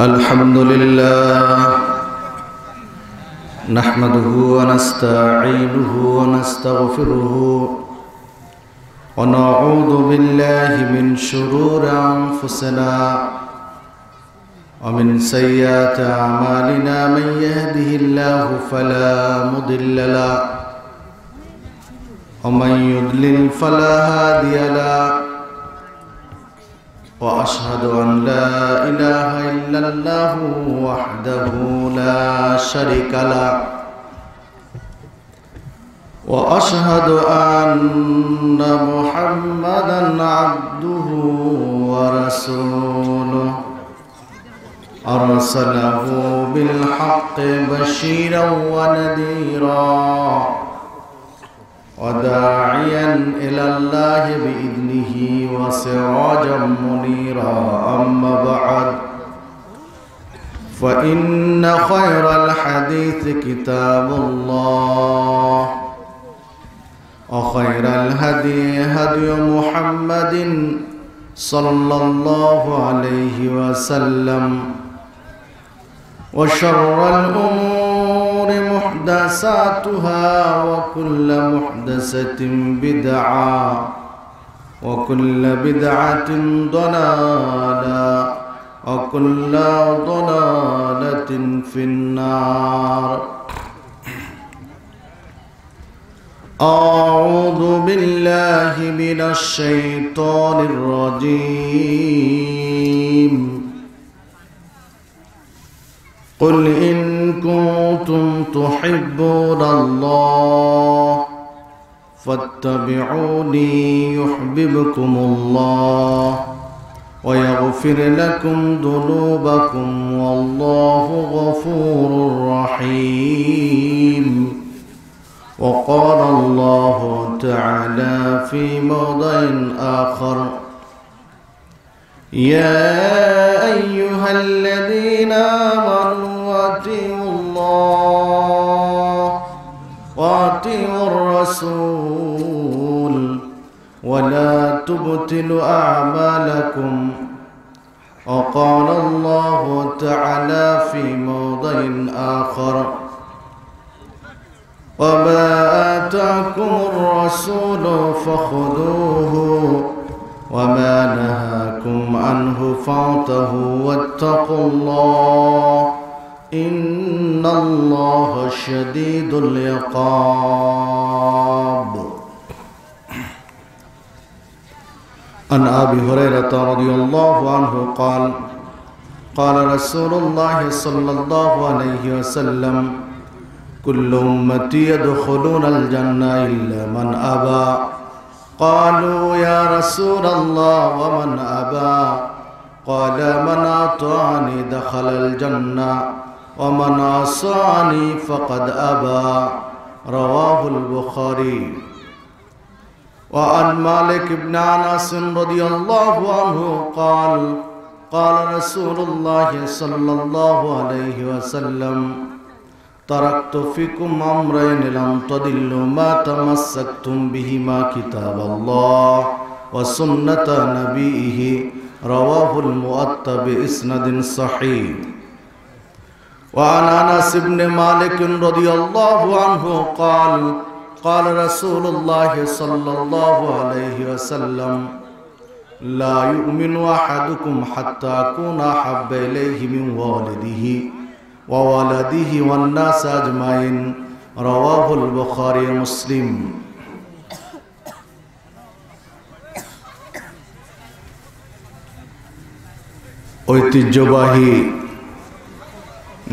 الحمد لله نحمده ونستعينه ونستغفره ونعوذ بالله من شرور أنفسنا ومن سيئات أعمالنا من يهده الله فلا مضل له ومن يضلل فلا هادي له وأشهد أن لا إله إلا الله وحده لا شريك له وأشهد أن محمدا عبده ورسوله أرسله بالحق بشيرا ونذيرا وداعيا إلى الله بإذنه وسراجا منيرا أما بعد فإن خير الحديث كتاب الله وخير الهدي هدي محمد صلى الله عليه وسلم وشر الأمور محدثاتها وكل محدثة بدعة وكل بدعة ضلالة وكل ضلالة في النار. أعوذ بالله من الشيطان الرجيم. قل إن كنتم تحبون الله فاتبعوني يحببكم الله ويغفر لكم ذنوبكم والله غفور رحيم. وقال الله تعالى في موضع آخر: يا أيها الذين آمنوا أطيعوا الله وأطيعوا الرسول ولا تبطلوا أعمالكم. وقال الله تعالى في موضع آخر: وما آتاكم الرسول فخذوه وما نهاكم عنه فانتهوا واتقوا الله إن الله شديد العقاب. عن أبي هريرة رضي الله عنه قال: قال رسول الله صلى الله عليه وسلم: كل أمتي يدخلون الجنة إلا من أبى. قالوا يا رسول الله ومن أبى؟ قال: من أطاعني دخل الجنة ومن عصاني فقد أبى. رواه البخاري. وعن مالك بن أنس رضي الله عنه قال: قال رسول الله صلى الله عليه وسلم: تركت فيكم أمرين لم تضلوا ما تمسكتم بهما كتاب الله وسنة نبيه. رواه المؤطأ بإسناد صحيح. وعن أنس بن مالك رضي الله عنه قال: قال رسول الله صلى الله عليه وسلم: لا يؤمن أحدكم حتى أكون أحب إليه من والده وولده والناس أجمعين. رواه البخاري ومسلم. ঐতিহ্যবাহী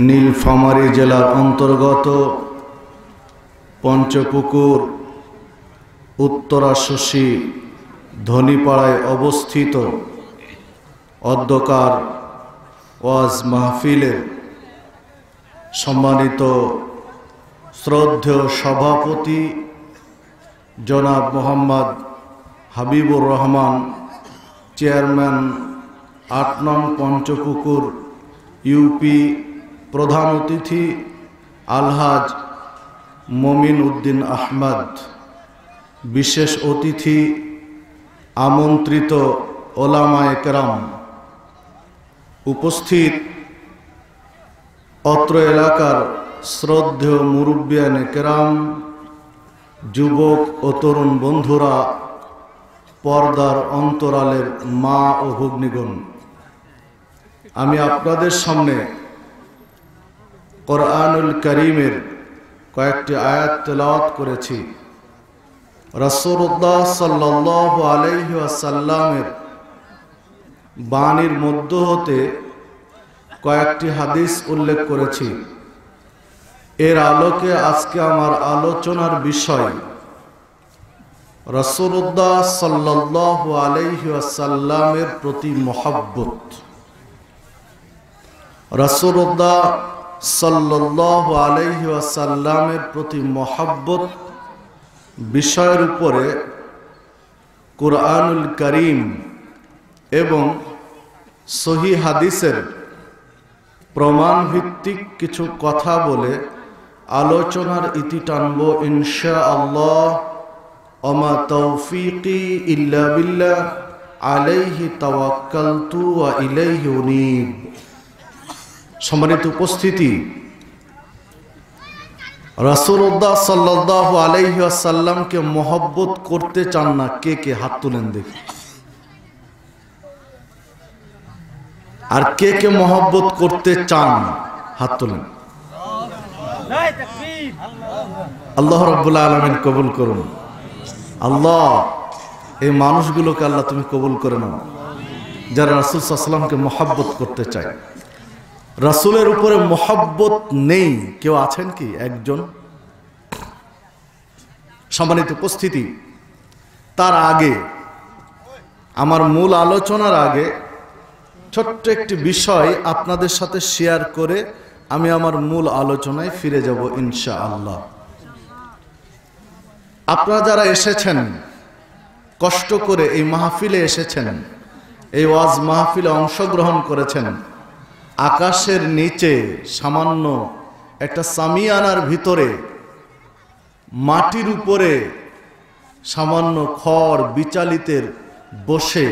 নীলফামারী জেলার অন্তর্গত পঞ্চপুকুর উত্তরাশশী ধনীপাড়ায় অবস্থিত অধ্যকার ওয়াজ মাহফিলের সম্মানিত শ্রদ্ধেয় সভাপতি জনাব মোহাম্মদ হাবিবুর রহমান, চেয়ারম্যান ৮ নং পঞ্চপুকুর ইউপি, প্রধান অতিথি আলহাজ মমিন উদ্দিন আহমদ, বিশেষ অতিথি আমন্ত্রিত ওলামায়ে কেরাম, উপস্থিত অত্র এলাকার শ্রদ্ধেয় মুরব্বিয়ানে কেরাম, যুবক ও তরুণ বন্ধুরা, পর্দার অন্তরালের মা ও ভগ্নীগণ, আমি আপনাদের সামনে কোরআনুল কারীমের কয়েকটি আয়াত তেলাওয়াত করেছি। রাসূলুল্লাহ সাল্লাল্লাহু আলাইহি ওয়াসাল্লামের বাণীর মধ্য হতে কয়েকটি হাদিস উল্লেখ করেছি। এর আলোকে আজকে আমার আলোচনার বিষয় রাসূলুল্লাহ সাল্লাল্লাহু আলাইহি ওয়াসাল্লামের প্রতি মহব্বত। রাসূলুল্লাহ সাল্লাল্লাহু আলাইহি ওয়াসাল্লামের প্রতি মহব্বত বিষয়ের উপরে কুরআনুল কারীম এবং সহিহ হাদিসের প্রমাণ ভিত্তিক কিছু কথা বলে আলোচনার ইতি টানব ইনশাআল্লাহ। ওমা তৌফিকি ইল্লা বিল্লাহ, আলাইহি তাওয়াক্কালতু ওয়া ইলাইহি উনীব। সম্মানিত উপস্থিতি, রাসূলুল্লাহ সাল্লাল্লাহু আলাইহি ওয়াসাল্লামকে মহব্বত করতে চান না? কে কে হাত তুলেন দেখি। আর কে কে মহব্বত করতে চান হাত তুলেন। আল্লাহ রাব্বুল আলামিন কবুল করুন। আল্লাহ, এই মানুষগুলোকে আল্লাহ তুমি কবুল করে নাও যারা রাসূল সাল্লাল্লাহু আলাইহি ওয়াসাল্লামকে মহব্বত করতে চায়। রাসূলের উপরে মহব্বত নেই কেউ আছেন কি? একজন। সম্মানিত উপস্থিতি, তার আগে, আমার মূল আলোচনার আগে ছোট্ট একটি বিষয় আপনাদের সাথে শেয়ার করে আমি আমার মূল আলোচনায় ফিরে যাব ইনশাআল্লাহ। আপনারা যারা এসেছেন, কষ্ট করে এই মাহফিলে এসেছেন, এই ওয়াজ মাহফিলে অংশগ্রহণ করেছেন, আকাশের নিচে সামান্য একটা সামিয়ানার ভিতরে মাটির উপরে সামান্য খড় বিচালিতের বসে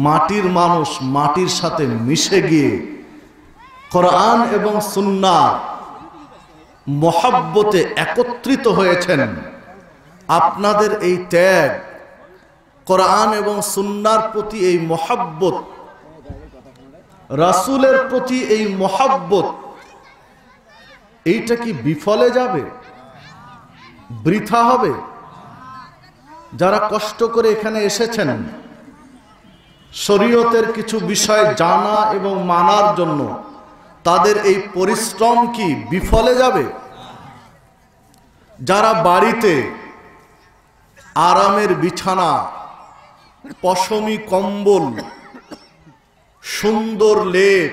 মাটির মানুষ মাটির সাথে মিশে গিয়ে কোরআন এবং সুন্নাহ মহব্বতে একত্রিত হয়েছেন। আপনাদের এই ত্যাগ, কোরআন এবং সুন্নাহর প্রতি এই মহব্বত, রাসূলের প্রতি এই মহব্বত, এইটা কি বিফলে যাবে? বৃথা হবে? যারা কষ্ট করে এখানে এসেছেন শরীয়তের কিছু বিষয় জানা এবং মানার জন্য, তাদের এই পরিশ্রম কি বিফলে যাবে? যারা বাড়িতে আরামের বিছানা, পশমি কম্বল, সুন্দর লেপ,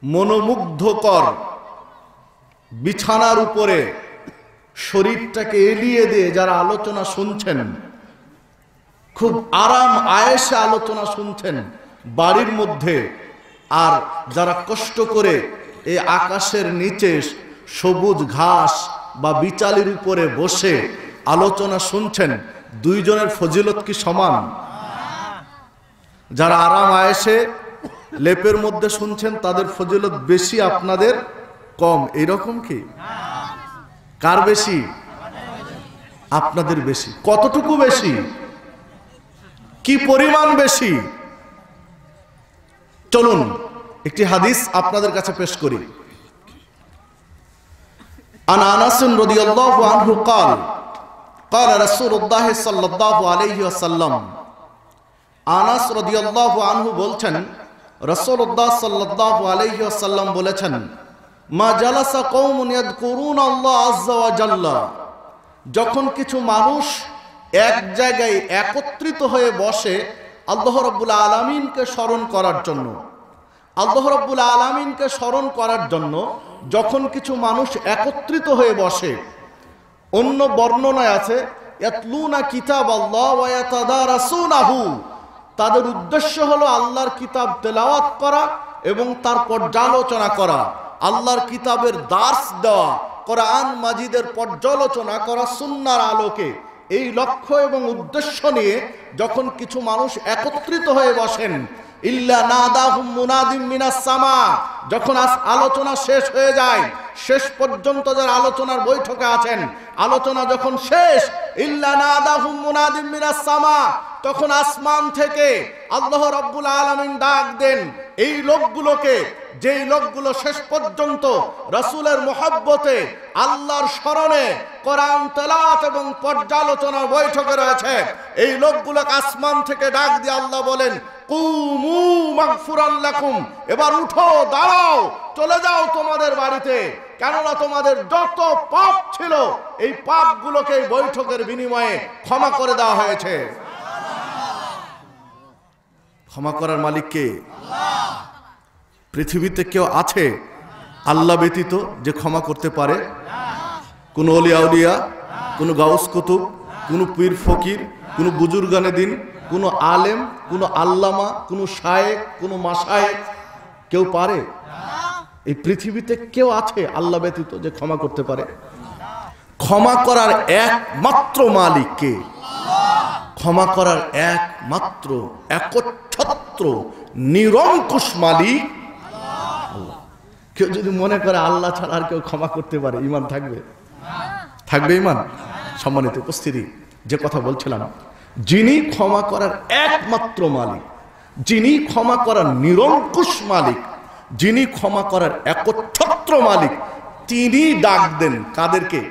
মনোমুগ্ধকর বিছানার উপরে শরীরটাকে এলিয়ে দিয়ে যারা আলোচনা শুনছেন, খুব আরাম আয়েশে আলোচনা শুনছেন বাড়ির মধ্যে, আর যারা কষ্ট করে এই আকাশের নিচে সবুজ ঘাস বা বিচালির উপরে বসে আলোচনা শুনছেন, দুইজনের ফজিলত কি সমান? যারা আরাম আয়েশে লেপের মধ্যে শুনছেন তাদের ফজিলত বেশি, আপনাদের কম, এরকম কি? কার বেশি? আপনাদের বেশি। কতটুকু বেশি? কি পরিমাণ বেশি? চলুন একটি হাদিস আপনাদের কাছে পেশ করি। আন আনাস রাদিয়াল্লাহু আনহু قال قال رسول الله صلى الله عليه وسلم। আনাস রাদিয়াল্লাহু আনহু বলছেন, রাসূলুল্লাহ সাল্লাল্লাহু আলাইহি ওয়াসাল্লাম বলেছেন, মা জালাসা কওমুন ইয়াযকুরুনা আল্লাহ আযজা ওয়া জাল্লা। যখন কিছু মানুষ এক জায়গায় একত্রিত হয়ে বসে আল্লাহ রাব্বুল আলামিনকে স্মরণ করার জন্য, আল্লাহ রাব্বুল আলামিনকে স্মরণ করার জন্য যখন কিছু মানুষ একত্রিত হয়ে বসে, অন্য বর্ণনায় আছে ইয়াতলুনা কিতাবাল্লাহ ওয়া ইয়াতাদারাসুনাহু, তাদের উদ্দেশ্য হলো আল্লাহর কিতাব তেলাওয়াত করা এবং তার পর্যালোচনা করা, আল্লাহর কিতাবের দার্স দেওয়া, কোরআন মাজিদের পর্যালোচনা করা সুন্নাহর আলোকে। এই লক্ষ্য এবং উদ্দেশ্য নিয়ে যখন কিছু মানুষ একত্রিত হয়ে বসেন, ইল্লা নাদাহুম মুনাদিম মিনাস সামা। যখন আলোচনা শেষ হয়ে যায়, শেষ পর্যন্ত যারা আলোচনার বৈঠকে আছেন, আলোচনা যখন শেষ, ইল্লা নাদাহুম মুনাদিম মিনাস সামা, তখন আসমান থেকে আল্লাহ রাব্বুল আলামিন ডাক দেন এই লোকগুলোকে, যেই লোকগুলো শেষ পর্যন্ত রাসূলের মুহাব্বতে, আল্লাহর স্মরণে, কোরআন তেলাওয়াত এবং পর্যালোচনার বৈঠকে রয়েছে। এই লোকগুলোকে আসমান থেকে ডাক দিয়ে আল্লাহ বলেন, কুমু মাগফুরান লাকুম, এবার উঠো, দাঁড়াও, চলে যাও তোমাদের বাড়িতে, কেননা তোমাদের যত পাপ ছিল এই পাপগুলোকে এই বৈঠকের বিনিময়ে ক্ষমা করে দেওয়া হয়েছে। ক্ষমা করার মালিক কে? পৃথিবীতে কেউ আছে আল্লাহ ব্যতীত যে ক্ষমা করতে পারে? কোন ওলিয়া উলিয়া, কোন গাউস কুতুব, কোন পীর ফকির, কোন বুজুর্গানে দিন, কোন আলেম, কোন আল্লামা, কোন শায়েখ, কোন মাশায়েখ, কেউ পারে? এই পৃথিবীতে কেউ আছে আল্লাহ ব্যতীত যে ক্ষমা করতে পারে? ক্ষমা করার একমাত্র মালিক কে? ক্ষমা করার একমাত্র একচ্ছত্র নিরঙ্কুশ মালিক আল্লাহ। কেউ যদি মনে করে আল্লাহ ছাড়া আর কেউ ক্ষমা করতে পারে, ঈমান থাকবে? থাকবে ঈমান? সম্মানিত উপস্থিতি, যে কথা বলছিলাম, যিনি ক্ষমা করার একমাত্র মালিক, যিনি ক্ষমা করার নিরঙ্কুশ মালিক, যিনি ক্ষমা করার একচ্ছত্র মালিক, তিনি ডাক দেন কাদেরকে?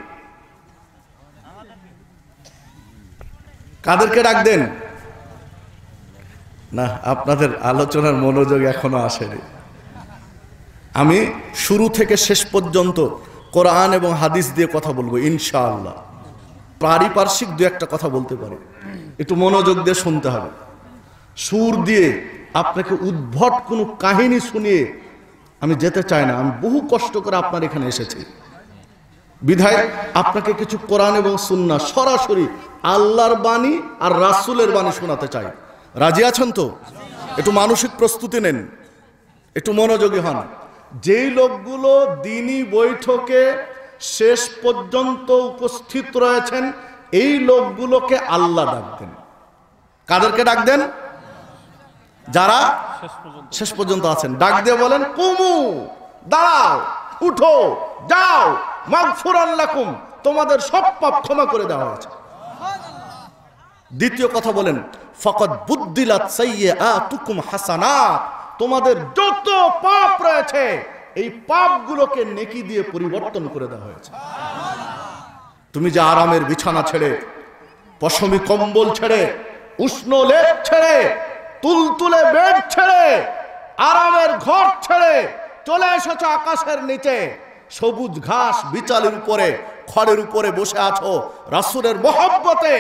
কাদেরকে ডাক দেন? না, আপনাদের আলোচনার মনোযোগ এখনো আসেনি। আমি শুরু থেকে শেষ পর্যন্ত কোরআন এবং হাদিস দিয়ে কথা বলবো ইনশাআল্লাহ। পারিপার্শ্বিক দু একটা কথা বলতে পারি, একটু মনোযোগ দিয়ে শুনতে হবে। সুর দিয়ে আপনাকে উদ্ভট কোনো কাহিনী শুনিয়ে আমি যেতে চাই না। আমি বহু কষ্ট করে আপনার এখানে এসেছি, বিধায় আপনাকে কিছু কোরআন এবং সুন্নাহ সরাসরি আল্লাহর বাণী আর রাসূলের বাণী শোনাতে চাই। রাজি আছেন তো? একটু মানসিক প্রস্তুতি নেন, একটু মনোযোগী হন। যেই লোকগুলো দ্বীনি বৈঠকে শেষ পর্যন্ত উপস্থিত রয়েছেন, এই লোকগুলোকে আল্লাহ ডাক দেন। কাদেরকে ডাক দেন? যারা শেষ পর্যন্ত আছেন। ডাক দিয়ে বলেন, কুমু, দাঁড়াও, উঠো, যাও, মাগফুরান লাকুম, তোমাদের সব পাপ ক্ষমা করে দেওয়া হয়েছে। দ্বিতীয় কথা বলেন, ফাকাদ বুদ্দিলাত সাইয়্যাতুকুম হাসানাত, তোমাদের যত পাপ রয়েছে এই পাপগুলোকে নেকি দিয়ে পরিবর্তন করে দেওয়া হয়েছে। তুমি যে আরামের বিছানা ছেড়ে, পশমি কম্বল ছেড়ে, উষ্ণ লেপ ছেড়ে, তুলতুলে বেড ছেড়ে, আরামের ঘর ছেড়ে চলে এসেছো আকাশের নিচে, সবুজ ঘাস বিচালের উপরে, খড়ের উপরে বসে আছো রাসূলের মহব্বতে,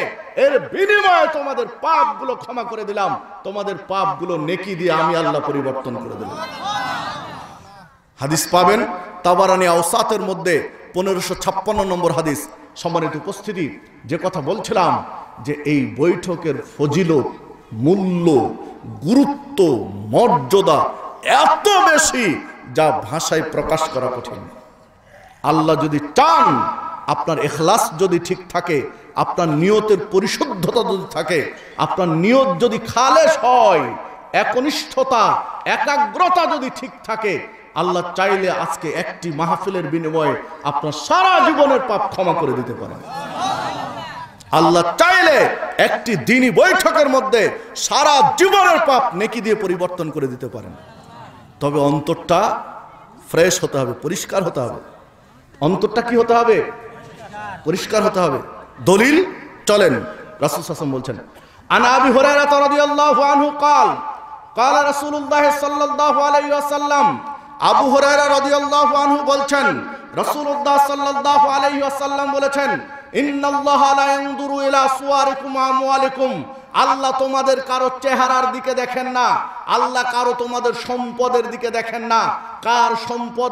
এর বিনিময়ে তোমাদের পাপগুলো ক্ষমা করে দিলাম, তোমাদের পাপগুলো নেকি দিয়ে আমি আল্লাহ পরিবর্তন করে দিলাম। হাদিস পাবেন তাবারানী আওসাতের মধ্যে 1556 নম্বর হাদিস। সম্মানিত উপস্থিতি, যে কথা বলছিলাম, যে এই বৈঠকের ফজিলত, মূল্য, গুরুত্ব, মর্যাদা এত বেশি যা ভাষায় প্রকাশ করা কঠিন। আল্লাহ যদি চান, আপনার ইখলাস যদি ঠিক থাকে, আপনার নিয়তের পরিশুদ্ধতা যদি থাকে, আপনার নিয়ত যদি খালেস হয়, একনিষ্ঠতা, একাগ্রতা যদি ঠিক থাকে, আল্লাহ চাইলে আজকে একটি মাহফিলের বিনিময়ে আপনার সারা জীবনের পাপ ক্ষমা করে দিতে পারেন। আল্লাহ চাইলে একটি দ্বীনি বৈঠকের মধ্যে সারা জীবনের পাপ নেকি দিয়ে পরিবর্তন করে দিতে পারেন। তবে অন্তরটা ফ্রেশ হতে হবে, পরিষ্কার হতে হবে। অন্তরটা কি হতে হবে? পরিষ্কার হতে হবে। দলিল চলেন, রাসূল সাল্লাল্লাহু আলাইহি ওয়াসাল্লাম বলছেন, আনা আবি হুরায়রা রাদিয়াল্লাহু আনহু قال قال রাসূলুল্লাহ সাল্লাল্লাহু আলাইহি ওয়াসাল্লাম, আবু হুরায়রা রাদিয়াল্লাহু আনহু বলছেন, রাসূলুল্লাহ সাল্লাল্লাহু আলাইহি ওয়াসাল্লাম বলেছেন, ইন্নাল্লাহা লা ইয়ানজুরু ইলা সুওয়ারিকুম ওয়া আমওয়ালিকুম, আল্লাহ তোমাদের কারো চেহারার দিকে দেখেন না, আল্লাহ কারো তোমাদের সম্পদের দিকে দেখেন না। কার সম্পদ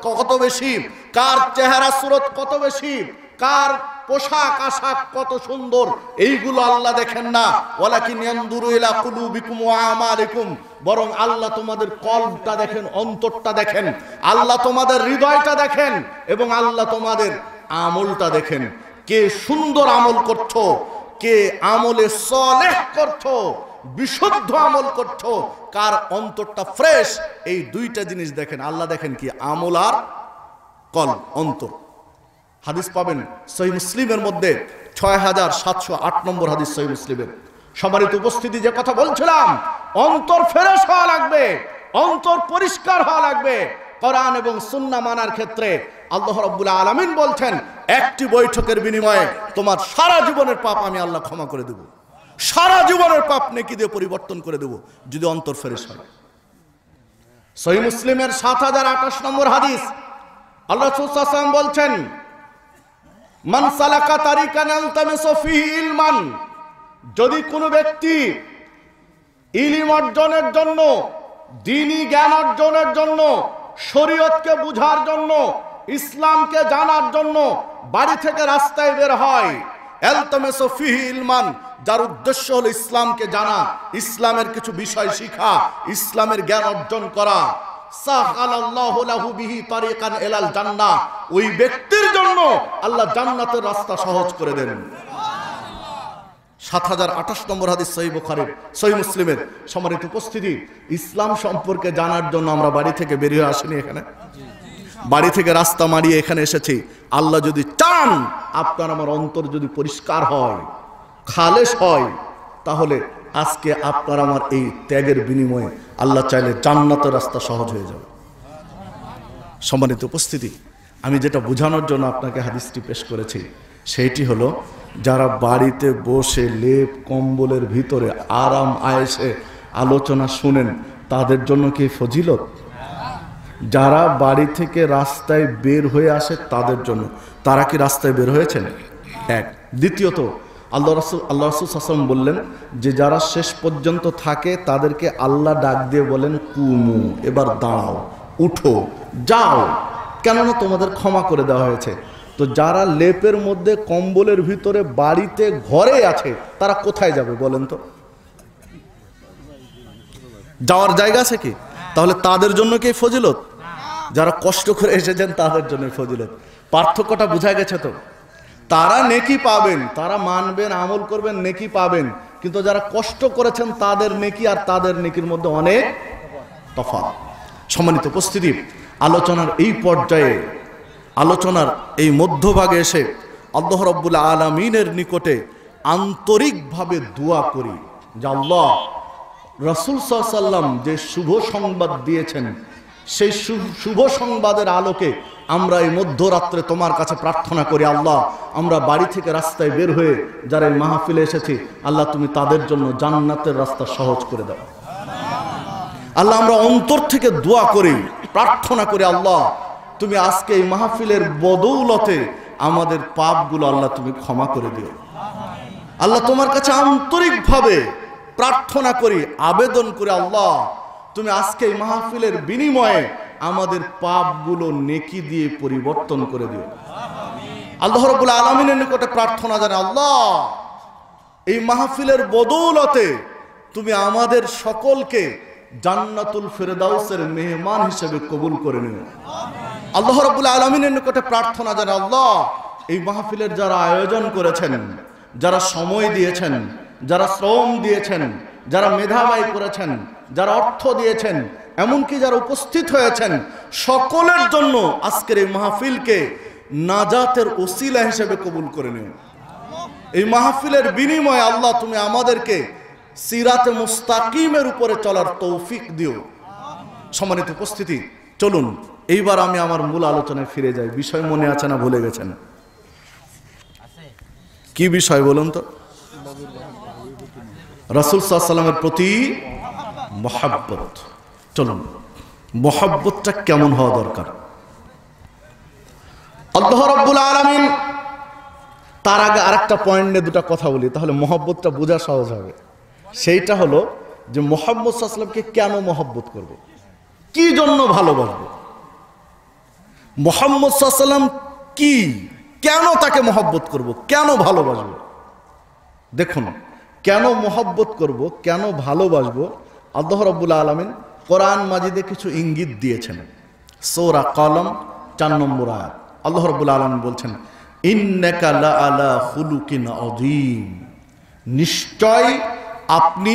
কত বেশি, কার চেহারা সুরত কত বেশি, কার পোশাক আশাক কত সুন্দর, এইগুলো আল্লাহ দেখেন না। ওয়ালাকিন ইয়ানজুরু ইলা কুলুবিকুম ওয়া আমালিকুম, বরং আল্লাহ তোমাদের কলবটা দেখেন, অন্তরটা দেখেন, আল্লাহ তোমাদের হৃদয়টা দেখেন, এবং আল্লাহ তোমাদের আমলটা দেখেন। কে সুন্দর আমল করছো, কে আমলে সালেহ করছো, বিশুদ্ধ আমল করছো, কার অন্তরটা ফ্রেশ, এই দুইটা জিনিস দেখেন। আল্লাহ দেখেন কি আমল আর কল, অন্তর। হাদিস পাবেন সহিহ মুসলিমের মধ্যে ৬৭০৮ নম্বর হাদিস সহিহ মুসলিমের। সম্মানিত উপস্থিতি, যে কথা বলছিলাম, অন্তর ফ্রেশ হওয়া লাগবে, অন্তর পরিষ্কার হওয়া লাগবে। কোরআন এবং সুন্নাহ মানার ক্ষেত্রে আল্লাহ রাব্বুল আলামিন বলছেন, একটি বৈঠকের বিনিময়ে তোমার সারা জীবনের পাপ আমি আল্লাহ ক্ষমা করে দেব, সারা জীবনের পাপ নেকি দিয়ে পরিবর্তন করে দেব, যদি অন্তর ফ্রেশ হয়। সহিহ মুসলিমের ৭০২৮ নম্বর হাদিস, আল্লাহ রাসূল সাল্লাল্লাহু আলাইহি ওয়াসাল্লাম বলছেন, মান সালাকা তারিকান ইয়ালতামিসু ফীহি ইলমান, যদি কোনো ব্যক্তি ইলম অর্জনের জন্য, দ্বীনি জ্ঞান অর্জনের জন্য, শরীয়তকে বুঝার জন্য, ইসলামকে জানার জন্য বাড়ি থেকে রাস্তায় বের হয়, ইয়ালতামিসু ফীহি ইলমান, যার উদ্দেশ্য হলো ইসলামকে জানা, ইসলামের কিছু বিষয় শিখা, ইসলামের জ্ঞান অর্জন করা, সাহালাল্লাহু লাহু বিহি তারিকান ইলাল জান্নাহ, ওই ব্যক্তির জন্য আল্লাহ জান্নাতের রাস্তা সহজ করে দেন। ৭০২৮ নম্বর হাদিস সহিহ বুখারীর, সহিহ মুসলিমের। সম্মানিত উপস্থিতি, ইসলাম সম্পর্কে জানার জন্য আমরা বাড়ি থেকে বেরিয়ে আসিনি, এখানে বাড়ি থেকে রাস্তা মারিয়ে এখানে এসেছি। আল্লাহ যদি চান, আপনার আমার অন্তর যদি পরিষ্কার হয়, খালেস হয়, তাহলে আজকে আপনার আমার এই ত্যাগের বিনিময়ে আল্লাহ চাইলে জান্নাতের রাস্তা সহজ হয়ে যাবে। সম্মানিত উপস্থিতি, আমি যেটা বোঝানোর জন্য আপনাকে হাদিসটি পেশ করেছি, সেইটি হলো, যারা বাড়িতে বসে লেপ কম্বলের ভিতরে আরাম আয়েশে আলোচনা শুনেন, তাদের জন্য কি ফজিলত? যারা বাড়ি থেকে রাস্তায় বের হয়ে আসে তাদের জন্য, তারা কি রাস্তায় বের হয়েছেন? এক। দ্বিতীয়ত, আল্লাহ রাসূল সাল্লাল্লাহু আলাইহি ওয়াসাল্লাম বললেন যে যারা শেষ পর্যন্ত থাকে তাদেরকে আল্লাহ ডাক দিয়ে বলেন, কুমু, এবার দাঁড়াও, উঠো, যাও, কেননা তোমাদের ক্ষমা করে দেওয়া হয়েছে। তো যারা লেপের মধ্যে কম্বলের ভিতরে বাড়িতে ঘরে আছে, তারা কোথায় যাবে বলেন তো? যাওয়ার জায়গা আছে কি? তাহলে তাদের জন্য কি ফজিলত? যারা কষ্ট করে এসেছেন তাদের জন্য ফজিলত। পার্থক্যটা বোঝা গেছে তো? তারা নেকি পাবেন, তারা মানবেন, আমল করবেন, নেকি পাবেন, কিন্তু যারা কষ্ট করেছেন তাদের নেকি আর তাদের নেকির মধ্যে অনেক তফাৎ। সম্মানিত উপস্থিতি, আলোচনার এই পর্যায়ে, আলোচনার এই মধ্যভাগে এসে আল্লাহ রাব্বুল আলামিনের নিকটে আন্তরিকভাবে দোয়া করি যে আল্লাহ, রাসূল সাল্লাল্লাহু আলাইহি ওয়াসাল্লাম যে শুভ সংবাদ দিয়েছেন, সেই শুভ সংবাদের আলোকে আমরা এই মধ্যরাত্রে তোমার কাছে প্রার্থনা করি, আল্লাহ, আমরা বাড়ি থেকে রাস্তায় বের হয়ে যারা এই মাহফিলে এসেছি, আল্লাহ তুমি তাদের জন্য জান্নাতের রাস্তা সহজ করে দাও। আল্লাহ, আমরা অন্তর থেকে দোয়া করি, প্রার্থনা করি, আল্লাহ তুমি আজকে এই মাহফিলের বদৌলতে আমাদের পাপগুলো আল্লাহ তুমি ক্ষমা করে দিও। আল্লাহ, তোমার কাছে আন্তরিকভাবে প্রার্থনা করি, আবেদন করি, আল্লাহ তুমি আজকে এই মাহফিলের বিনিময়ে আমাদের পাপগুলো নেকি দিয়ে পরিবর্তন করে দিও। আল্লাহ রাব্বুল আলামিনের নিকটে প্রার্থনা জানাই, আল্লাহ এই মাহফিলের বদৌলতে তুমি আমাদের সকলকে জান্নাতুল ফেরদাউসের মেহমান হিসেবে কবুল করে নিও। আল্লাহ রাব্বুল আলামিনের নিকটে প্রার্থনা জানাই, আল্লাহ এই মাহফিলের যারা আয়োজন করেছেন, যারা সময় দিয়েছেন, যারা শ্রম দিয়েছেন, যারা মেধা ব্যয় করেছেন, যারা অর্থ দিয়েছেন, এমনকি যারা উপস্থিত হয়েছেন, সকলের জন্য আজকের এই মাহফিলকে নাজাতের ওসিলা হিসেবে কবুল করে নিও। এই মাহফিলের বিনিময়ে আল্লাহ তুমি আমাদেরকে সিরাতে মুস্তাকিমের উপরে চলার তৌফিক দিও। সম্মানিত উপস্থিতি, চলুন এইবার আমি আমার মূল আলোচনায় ফিরে যাই। বিষয় মনে আছে না ভুলে গেছেন? কি বিষয় বলুন তো? রাসূল সাল্লাল্লাহু আলাইহি ওয়াসাল্লামের প্রতি মহব্বত। চলুন, মহব্বতটা কেমন হওয়া দরকার? আল্লাহ রাব্বুল আলামিন, তার আগে আরেকটা পয়েন্ট নিয়ে দুটা কথা বলি, তাহলে মহব্বতটা বোঝা সহজ হবে। সেইটা হলো যে মুহাম্মদ সাল্লাল্লাহু আলাইহি ওয়াসাল্লামকে কেন মহব্বত করব, কি জন্য ভালোবাসবো? মুহাম্মদ সাল্লাল্লাহু আলাইহি ওয়াসাল্লাম কি, কেন তাকে মহব্বত করব, কেন ভালোবাসবো? দেখুন, কেন মহব্বত করব, কেন ভালোবাসবো, আল্লাহ রাব্বুল আলামিন কোরআন মাজিদে কিছু ইঙ্গিত দিয়েছেন। সূরা কলম 4 নম্বর আয়াত, আল্লাহ রাব্বুল আলামিন বলছেন, ইন্নাকা লা আলা খুলুকিন আযীম, নিশ্চয় আপনি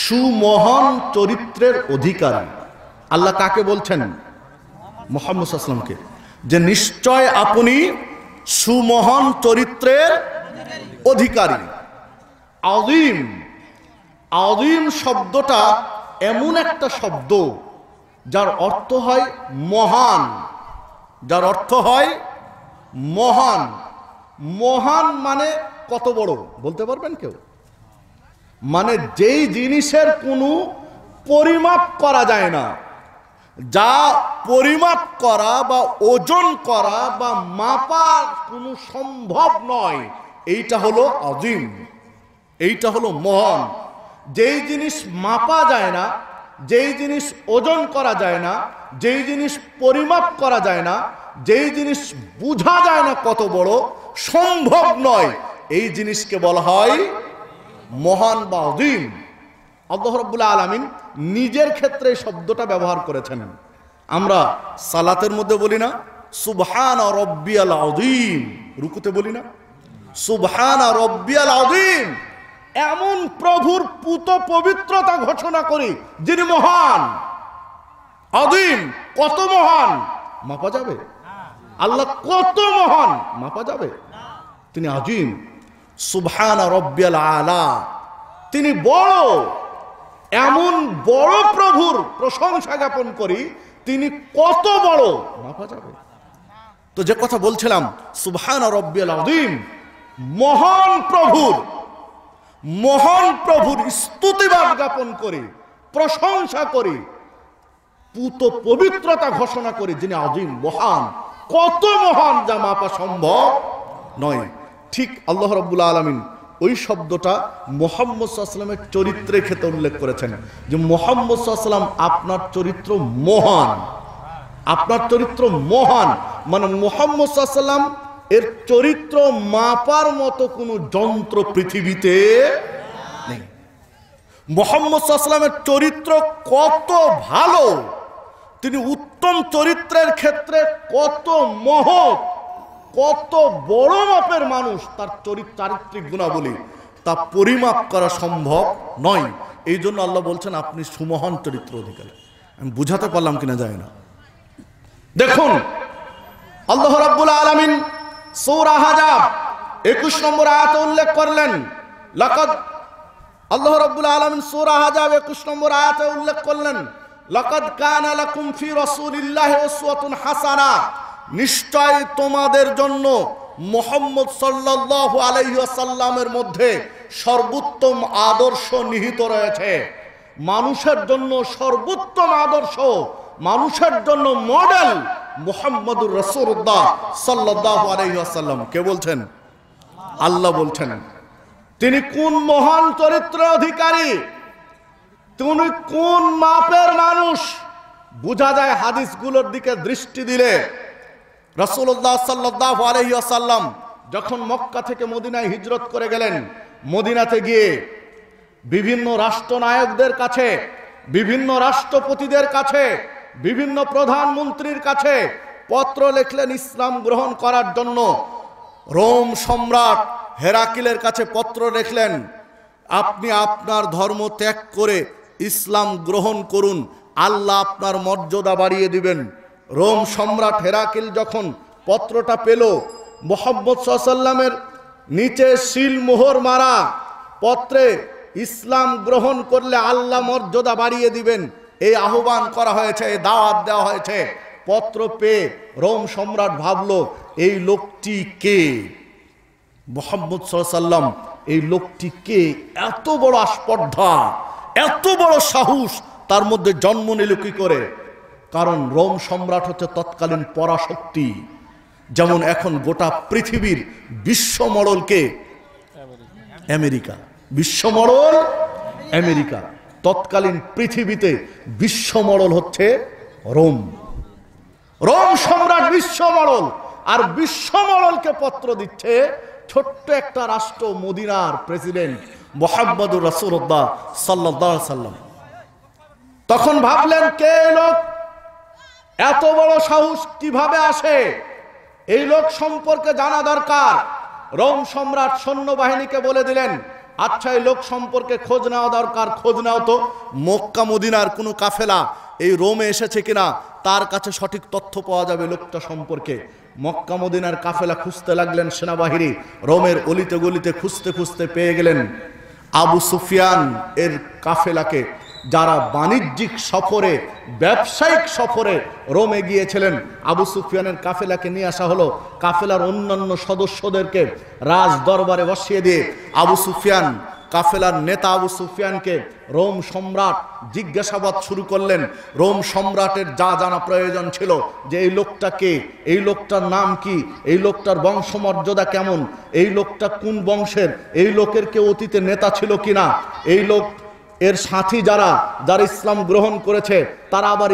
সুমহান চরিত্রের অধিকারী। আল্লাহ কাকে বলছেন? মুহাম্মদ সাল্লাল্লাহু আলাইহি ওয়াসাল্লামকে, যে নিশ্চয় আপনি সুমহান চরিত্রের অধিকারী। আযীম, আযীম শব্দটা এমন একটা শব্দ যার অর্থ হয় মহান, যার অর্থ হয় মহান। মহান মানে কত বড় বলতে পারবেন কেউ? মানে যেই জিনিসের কোনো পরিমাপ করা যায় না, যা পরিমাপ করা বা ওজন করা বা মাপা কোনো সম্ভব নয়, এইটা হলো আযীম, এইটা হলো মহান। যেই জিনিস মাপা যায় না, যেই জিনিস ওজন করা যায় না, যেই জিনিস পরিমাপ করা যায় না, যেই জিনিস বোঝা যায় না কত বড়, সম্ভব নয়, এই জিনিসকে বলা হয় মহান বা আযীম। আল্লাহ রাব্বুল আলামিন নিজের ক্ষেত্রে এই শব্দটা ব্যবহার করেছেন। আমরা সালাতের মধ্যে বলি না সুবহান রাব্বিয়াল আযীম, রুকুতে বলি না সুবহান রাব্বিয়াল আযীম। এমন প্রভুর পুত পবিত্রতা ঘোষণা করি যিনি মহান, আযীম। কত মহান মাপা যাবে? আল্লাহ কত মহান মাপা যাবে? তিনি আযীম। সুবহান রাব্বিয়াল আলা, তিনি বড়। এমন বড় প্রভুর প্রশংসা জ্ঞাপন করি, তিনি কত বড় মাপা যাবে? তো যে কথা বলছিলাম, সুবহান রাব্বিয়াল আযীম, মহান প্রভুর, মহান প্রভুর স্তুতিবাদ জ্ঞাপন করি, প্রশংসা করি, পুত পবিত্রতা ঘোষণা করি যিনি আযীম, মহান। কত মহান যা মাপা সম্ভব নয়। ঠিক আল্লাহ রাব্বুল আলামিন ওই শব্দটা মুহাম্মদ সাল্লাল্লাহু আলাইহি ওয়াসাল্লামের চরিত্রের ক্ষেত্রে উল্লেখ করেছেন, যে মুহাম্মদ সাল্লাল্লাহু আলাইহি ওয়াসাল্লাম আপনার চরিত্র মহান, আপনার চরিত্র মহান। মানে মুহাম্মদ সাল্লাল্লাহু আলাইহি ওয়াসাল্লাম এর চরিত্র মাপার মতো কোনো যন্ত্র পৃথিবীতে নেই। মুহাম্মদ সাল্লাল্লাহু আলাইহি ওয়াসাল্লামের চরিত্র কত ভালো, তিনি উত্তম চরিত্রের ক্ষেত্রে কত মহৎ, কত বড় মাপের মানুষ, তার চারিত্রিক গুণাবলী তা পরিমাপ করা সম্ভব নয়। এই জন্য আল্লাহ বলছেন আপনি সুমহান চরিত্র অধিকারী। আমি বুঝাতে পারলাম কিনা যায় না। দেখুন আল্লাহ রাব্বুল আলামিন সূরা আহজাব 21 নম্বর আয়াতে উল্লেখ করলেন, লাকাদ, আল্লাহ রাব্বুল আলামিন সূরা আহজাব 21 নম্বর আয়াতে উল্লেখ করলেন, লাকাদ কানা লাকুম ফি রাসূলিল্লাহি উসওয়াতুন হাসানা, নিশ্চয় তোমাদের জন্য মুহাম্মদ সাল্লাল্লাহু আলাইহি ওয়াসাল্লামের মধ্যে সর্বোত্তম আদর্শ নিহিত রয়েছে। মানুষের জন্য সর্বোত্তম আদর্শ, মানুষের জন্য মডেল মুহাম্মদুর রাসূলুল্লাহ সাল্লাল্লাহু আলাইহি ওয়াসাল্লাম। কে বলছেন? আল্লাহ বলছেন। তিনি কোন মহান চরিত্রের অধিকারী, তিনি কোন মাপের মানুষ বোঝা যায় হাদিসগুলোর দিকে দৃষ্টি দিলে। রাসূলুল্লাহ সাল্লাল্লাহু আলাইহি ওয়াসাল্লাম যখন মক্কা থেকে মদিনায় হিজরত করে গেলেন, মদিনাতে গিয়ে বিভিন্ন রাষ্ট্রনায়কদের কাছে, বিভিন্ন রাষ্ট্রপতিদের কাছে, বিভিন্ন প্রধানমন্ত্রীর কাছে পত্র লিখলেন ইসলাম গ্রহণ করার জন্য। রোম সম্রাট হেরাকিলের কাছে পত্র লিখলেন, আপনি আপনার ধর্ম ত্যাগ করে ইসলাম গ্রহণ করুন, আল্লাহ আপনার মর্যাদা বাড়িয়ে দিবেন। রোম সম্রাট হেরাকিল যখন পত্রটা পেল, মুহাম্মদ সাল্লাল্লাহু আলাইহি ওয়াসাল্লামের নিচে সিল মোহর মারা পত্রে ইসলাম গ্রহণ করলে আল্লাহ মর্যাদা বাড়িয়ে দিবেন, এই আহ্বান করা হয়েছে, এই দাওয়াত দেওয়া হয়েছে। পত্র পেয়ে রোম সম্রাট ভাবলো এই লোকটি কে? মুহাম্মদ সাল্লাল্লাহু আলাইহি ওয়াসাল্লাম, এই লোকটি কে? এত বড় আস্পর্ধা, এত বড় সাহস তার মধ্যে জন্ম নিল কি করে? কারণ রোম সম্রাট হচ্ছে তৎকালীন পরাশক্তি। যেমন এখন গোটা পৃথিবীর বিশ্ব মডেলকে আমেরিকা, বিশ্ব মডেল আমেরিকা, তৎকালীন পৃথিবীতে বিশ্ব মডেল হচ্ছে রোম। রোম সম্রাট বিশ্ব মডেল, আর বিশ্ব মডেলকে পত্র দিচ্ছে ছোট্ট একটা রাষ্ট্র মদিনার প্রেসিডেন্ট মুহাম্মদুর রাসূলুল্লাহ সাল্লাল্লাহু আলাইহি ওয়াসাল্লাম। তখন ভাবলেন কে লোক, এত বড় সাহস কিভাবে আসে? এই লোক সম্পর্কে জানা দরকার। রোম সম্রাট সৈন্যবাহিনীকে বলে দিলেন, আচ্ছা এই লোক সম্পর্কে খোঁজ নেওয়া দরকার, খোঁজ নাও তো মক্কা মদিনার কোনো কাফেলা এই রোমে এসেছে কিনা, তার কাছে সঠিক তথ্য পাওয়া যাবে লোকটা সম্পর্কে। মক্কা মদিনার কাফেলা খুঁজতে লাগলেন সেনাবাহিনী, রোমের অলিতে গলিতে খুঁজতে খুঁজতে পেয়ে গেলেন আবু সুফিয়ান এর কাফেলাকে, যারা বাণিজ্যিক সফরে ব্যবসায়িক সফরে রোমে গিয়েছিলেন। আবু সুফিয়ানের কাফেলাকে নিয়ে আসা হলো। কাফেলার অন্যান্য সদস্যদেরকে রাজ দরবারে বসিয়ে দিয়ে আবু সুফিয়ান, কাফেলার নেতা আবু সুফিয়ানকে রোম সম্রাট জিজ্ঞাসাবাদ শুরু করলেন। রোম সম্রাটের যা জানা প্রয়োজন ছিল যে এই লোকটা কে, এই লোকটার নাম কি, এই লোকটার বংশমর্যাদা কেমন, এই লোকটা কোন বংশের, এই লোকের কেউ অতীতে নেতা ছিল কিনা, এই লোক এর সাথী যারা যারা ইসলাম গ্রহণ করেছে তারা আবার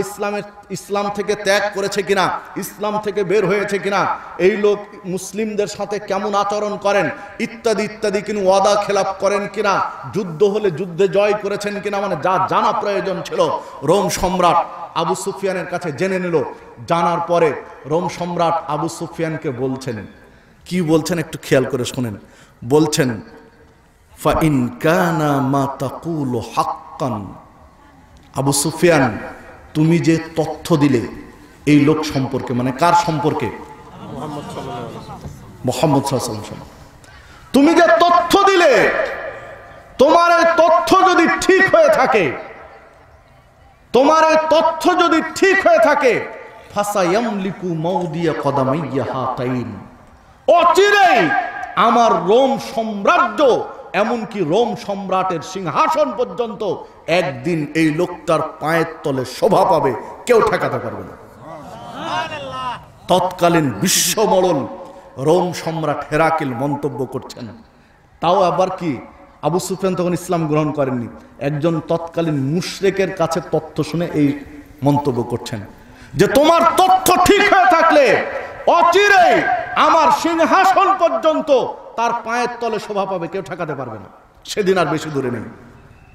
ইসলাম থেকে ত্যাগ করেছে কিনা, ইসলাম থেকে বের হয়েছে কিনা, এই লোক মুসলিমদের সাথে কেমন আচরণ করেন ইত্যাদি ইত্যাদি, কিন্তু ওয়াদা খেলাপ করেন কিনা, যুদ্ধ হলে যুদ্ধে জয় করেছেন কিনা, মানে যা জানা প্রয়োজন ছিল রোম সম্রাট আবু সুফিয়ানের কাছে জেনে নিল। জানার পরে রোম সম্রাট আবু সুফিয়ানকে বলছেন, কি বলছেন একটু খেয়াল করে শুনেন। বলছেন ফাইন কানা মা তাকুলু হাক্কান, আবু সুফিয়ান তুমি যে তথ্য দিলে এই লোক সম্পর্কে, মানে কার সম্পর্কে, মুহাম্মদ সাল্লাল্লাহু আলাইহি ওয়াসাল্লাম, তুমি যে তথ্য দিলে তোমার এই তথ্য যদি ঠিক হয়ে থাকে, তোমার এই তথ্য যদি ঠিক হয়ে থাকে, ফাসায়ামলিকু মাউদিয়া কদামাইয়া হাতাইন, অচিরেই আমার রোম সাম্রাজ্য এমনকি রোম সম্রাটের সিংহাসন পর্যন্ত একদিন এই লোকটার পায়ের তলে শোভা পাবে, কেউ ঠেকাতে পারবে না। তৎকালীন বিশ্বমরণ রোম সম্রাট হেরাকিল মন্তব্য করছেন। তাও আবার কি, আবু সুফিয়ান তখন ইসলাম গ্রহণ করেননি, একজন তৎকালীন মুশরিকের কাছে তথ্য শুনে এই মন্তব্য করছেন যে তোমার তথ্য ঠিক হয়ে থাকলে অচিরেই আমার সিংহাসন পর্যন্ত তার পায়ের তলে শোভা পাবে, কেউ ঠেকাতে পারবে না। সেদিন আর বেশি দূরে নেই।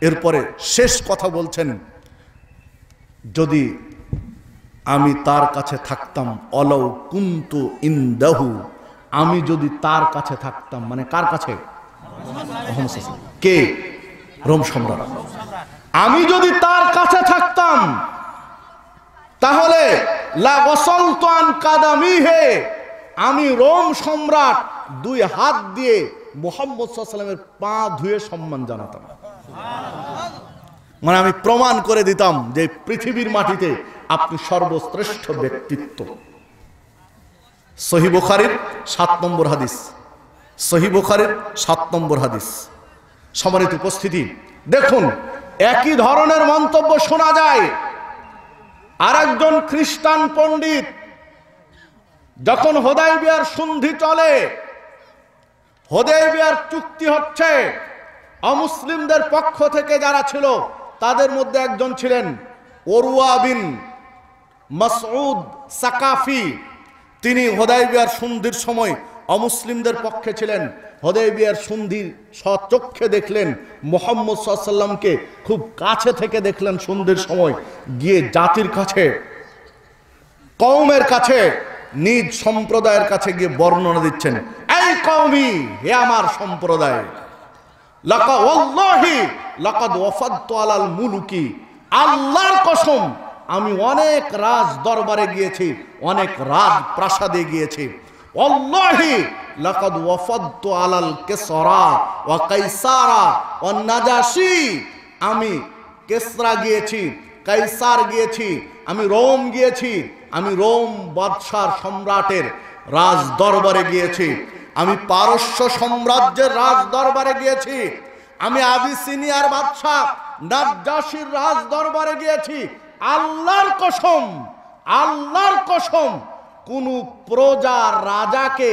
এরপরে শেষ কথা বলছেন, যদি আমি তার কাছে থাকতাম, অলাউ কুনতু ইনদাহু, আমি যদি তার কাছে থাকতাম, মানে কার কাছে, কে, রোম সম্রাট, আমি যদি তার কাছে থাকতাম তাহলে লা ওয়াসালতু আন কাদামিহি, আমি রোম সম্রাট দুই হাত দিয়ে মুহাম্মদ সাল্লাল্লাহু আলাইহি ওয়াসাল্লামের পা ধুয়ে সম্মান জানাতাম। মানে আমি প্রমাণ করে দিতাম যে পৃথিবীর মাটিতে আপনি সর্বশ্রেষ্ঠ ব্যক্তিত্ব। সহিহ বুখারীর 7 নম্বর হাদিস, সহিহ বুখারীর 7 নম্বর হাদিস। সম্মানিত উপস্থিতি, দেখুন একই ধরনের মন্তব্য শোনা যায় আরেকজন খ্রিস্টান পণ্ডিত, যখন হুদায়বিয়ার সন্ধি চলে, হুদায়বিয়ার চুক্তি হচ্ছে, অমুসলিমদের পক্ষ থেকে যারা ছিল তাদের মধ্যে একজন ছিলেন উরওয়া বিন মাসউদ সাকাফি। তিনি হুদায়বিয়ার সন্ধির সময় অমুসলিমদের পক্ষে ছিলেন। হুদায়বিয়ার সন্ধির স্বচক্ষে দেখলেন, মুহাম্মদ সাল্লাল্লাহু আলাইহি ওয়াসাল্লামকে খুব কাছে থেকে দেখলেন সন্ধির সময়, গিয়ে জাতির কাছে, কওমের কাছে, নিজ সম্প্রদায়ের কাছে গিয়ে বর্ণনা দিচ্ছেন, এই কওমি, হে আমার সম্প্রদায়, ওয়াল্লাহি লাকাদ ওয়াফাদতু আলাল মুলুকি, আল্লাহর কসম আমি অনেক রাজ দরবারে গিয়েছি, অনেক রাজ প্রাসাদে গিয়েছি। ওয়াল্লাহি লাকাদ ওয়াফাদতু আলাল কিসরা ওয়া কাইসারা ওয়া নাজাশি, আমি কিসরা গিয়েছি, কাইসার গিয়েছি, আমি রোম গিয়েছি, আমি রোম বাদশার সম্রাটের রাজ দরবারে গিয়েছি, আমি পারস্য সাম্রাজ্যের রাজ দরবারে গিয়েছি, আমি আবিসিনিয়ার বাদশা নাজ্জাশির রাজ দরবারে গিয়েছি। আল্লাহর কসম, আল্লাহর কসম, কোন প্রজা রাজাকে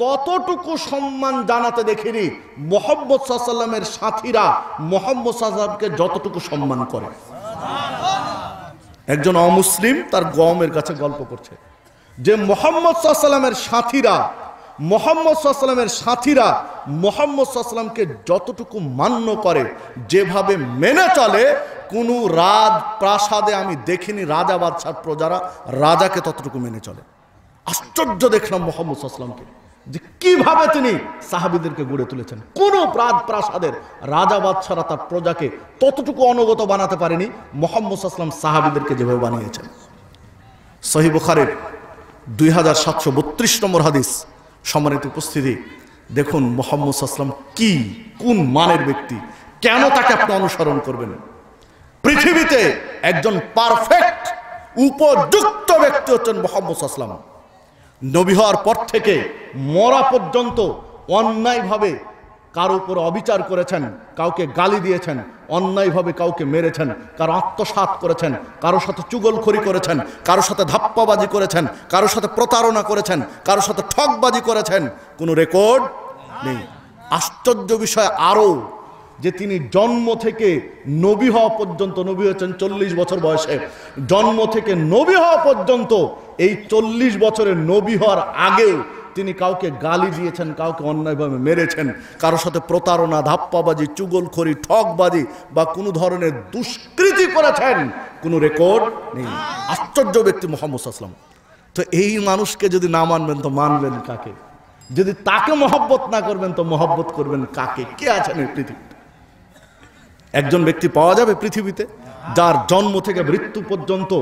ততটুকু সম্মান জানাতে দেখিনি মুহাম্মদ সাল্লাল্লাহু আলাইহি ওয়াসাল্লামের সাথীরা মুহাম্মদ সাল্লাল্লাহু আলাইহি ওয়াসাল্লামকে যতটুকু সম্মান করে। একজন অমুসলিম তার কওমের কাছে গল্প করছে যে মুহাম্মদ সাল্লাল্লাহু আলাইহি ওয়াসাল্লামের সাথীরা, মুহাম্মদ সাল্লাল্লাহু আলাইহি ওয়াসাল্লামের সাথীরা মুহাম্মদ সাল্লাল্লাহু আলাইহি ওয়াসাল্লামকে যতটুকু মান্য করে, যেভাবে মেনে চলে, কোন রাজ প্রাসাদে আমি দেখিনি রাজা বাদশার প্রজারা রাজাকে ততটুকু মেনে চলে। আশ্চর্য দেখলাম মুহাম্মদ সাল্লাল্লাহু আলাইহি ওয়াসাল্লামকে। যে কিভাবে তিনি সাহাবীদেরকে গড়ে তুলেছেন। কোন প্রাসাদের রাজা বাদশারা তার প্রজাকে ততটুকু অনুগত বানাতে পারেনি মুহাম্মদ সাল্লাল্লাহু আলাইহি ওয়াসাল্লাম সাহাবীদেরকে যেভাবে বানিয়েছেন। সহিহ বুখারীর 2732 নম্বর হাদিস। সম্মানিত উপস্থিতি, দেখুন মুহাম্মদ সাল্লাল্লাহু আলাইহি ওয়াসাল্লাম কি কোন মানের ব্যক্তি, কেন তাকে আপনি অনুসরণ করবেন। পৃথিবীতে একজন পারফেক্ট উপযুক্ত ব্যক্তি হচ্ছেন মুহাম্মদ সাল্লাল্লাহু আলাইহি ওয়াসাল্লাম। নবী হওয়ার পর থেকে মরা পর্যন্ত অন্যায়ভাবে কারো উপর অবিচার করেছেন, কাউকে গালি দিয়েছেন, অন্যায়ভাবে কাউকে মেরেছেন, কারো আত্মসাৎ করেছেন, কারো সাথে চুগলখড়ি করেছেন, কারো সাথে ধাপ্পাবাজি করেছেন, কারো সাথে প্রতারণা করেছেন, কারো সাথে ঠকবাজি করেছেন, কোনো রেকর্ড নেই। আশ্চর্য বিষয় আরো যে তিনি জন্ম থেকে নবী হওয়া পর্যন্ত, নবী হচ্ছেন 40 বছর বয়সে, জন্ম থেকে নবী হওয়া পর্যন্ত এই 40 বছরের নবী হওয়ার আগেও তিনি কাউকে গালি দিয়েছেন, কাউকে অন্যায়ভাবে মেরেছেন, কারোর সাথে প্রতারণা, ধাপ্পাবাজি, চুগলখড়ি, ঠকবাজি বা কোনো ধরনের দুষ্কৃতি করেছেন, কোনো রেকর্ড নেই। আশ্চর্য ব্যক্তি মুহাম্মদ সাল্লাল্লাহু আলাইহি ওয়াসাল্লাম। তো এই মানুষকে যদি না মানবেন তো মানবেন কাকে? যদি তাকে মহব্বত না করবেন তো মহব্বত করবেন কাকে? কে আছেন এই পৃথিবীতে? একজন ব্যক্তি পাওয়া যাবে পৃথিবীতে যার জন্ম থেকে মৃত্যু পর্যন্ত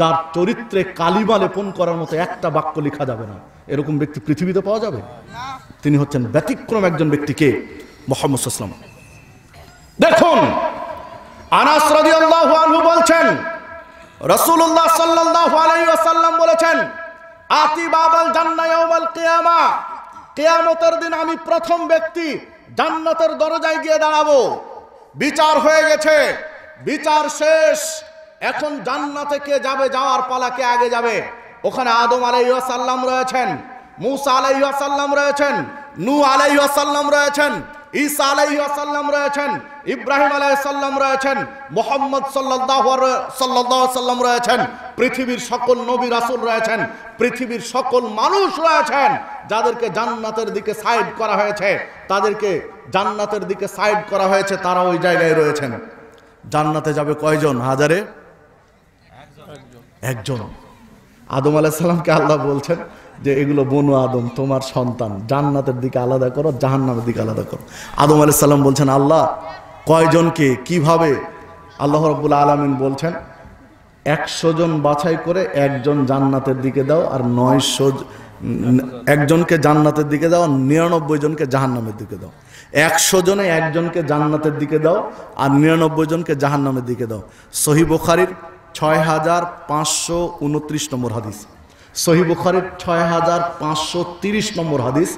যার চরিত্রে কালিমা লেপন করার মতো একটা বাক্য লেখা যাবে না, এরকম ব্যক্তি পৃথিবীতে পাওয়া যাবে? তিনি হচ্ছেন ব্যতিক্রম একজন ব্যক্তিকে মুহাম্মদ সাল্লাল্লাহু আলাইহি ওয়াসাল্লাম। দেখুন আনাস রাদিয়াল্লাহু আনহু বলছেন, রাসূলুল্লাহ সাল্লাল্লাহু আলাইহি ওয়াসাল্লাম বলেছেন, আতি বাবাল জান্নাহ ইয়াউমাল কিয়ামা, কিয়ামতের দিন আমি প্রথম ব্যক্তি জান্নাতের দরজায় গিয়ে দাঁড়াবো। বিচার হয়ে গেছে, বিচার শেষ, এখন জান্নাতে কে যাবে, যাওয়ার পালা, কে আগে যাবে? ওখানে আদম আলাইহিস সালাম রয়েছেন, মূসা আলাইহিস সালাম রয়েছেন, নূহ আলাইহিস সালাম রয়েছেন, ঈসা আলাইহিস সালাম রয়েছেন, ইব্রাহিম আলাইহিস সালাম রয়েছেন, মুহাম্মদ সাল্লাল্লাহু আলাইহি সাল্লাম রয়েছেন, পৃথিবীর সকল নবী রাসূল রয়েছেন, পৃথিবীর সকল মানুষ রয়েছেন যাদেরকে জান্নাতের দিকে সাইড করা হয়েছে, তাদেরকে জান্নাতের দিকে সাইড করা হয়েছে, তারা ওই জায়গায় রয়েছেন। জান্নাতে যাবে কয়জন? হাজারে একজন। আদম আলাইহিস সালামকে আল্লাহ বলছেন যে এগুলো বনু আদম, তোমার সন্তান, জান্নাতের দিকে আলাদা করো, জাহান্নামের দিকে আলাদা করো। আদম আলাইহিস সালাম বলছেন, আল্লাহ কয়জনকে, কিভাবে? আল্লাহ রাব্বুল আলামিন বলছেন 100 জন বাছাই করে একজন জান্নাতের দিকে দাও, আর 900 একজনকে জান্নাতের দিকে দাও, আর 99 জনকে জাহান্নামের দিকে দাও। 100 জনে একজনকে জান্নাতের দিকে দাও আর 99 জনকে জাহান্নামের দিকে দাও। সহিহ বুখারীর 6529 নম্বর হাদিস। সহিহ বুখারীর 6530 নম্বর হাদিস।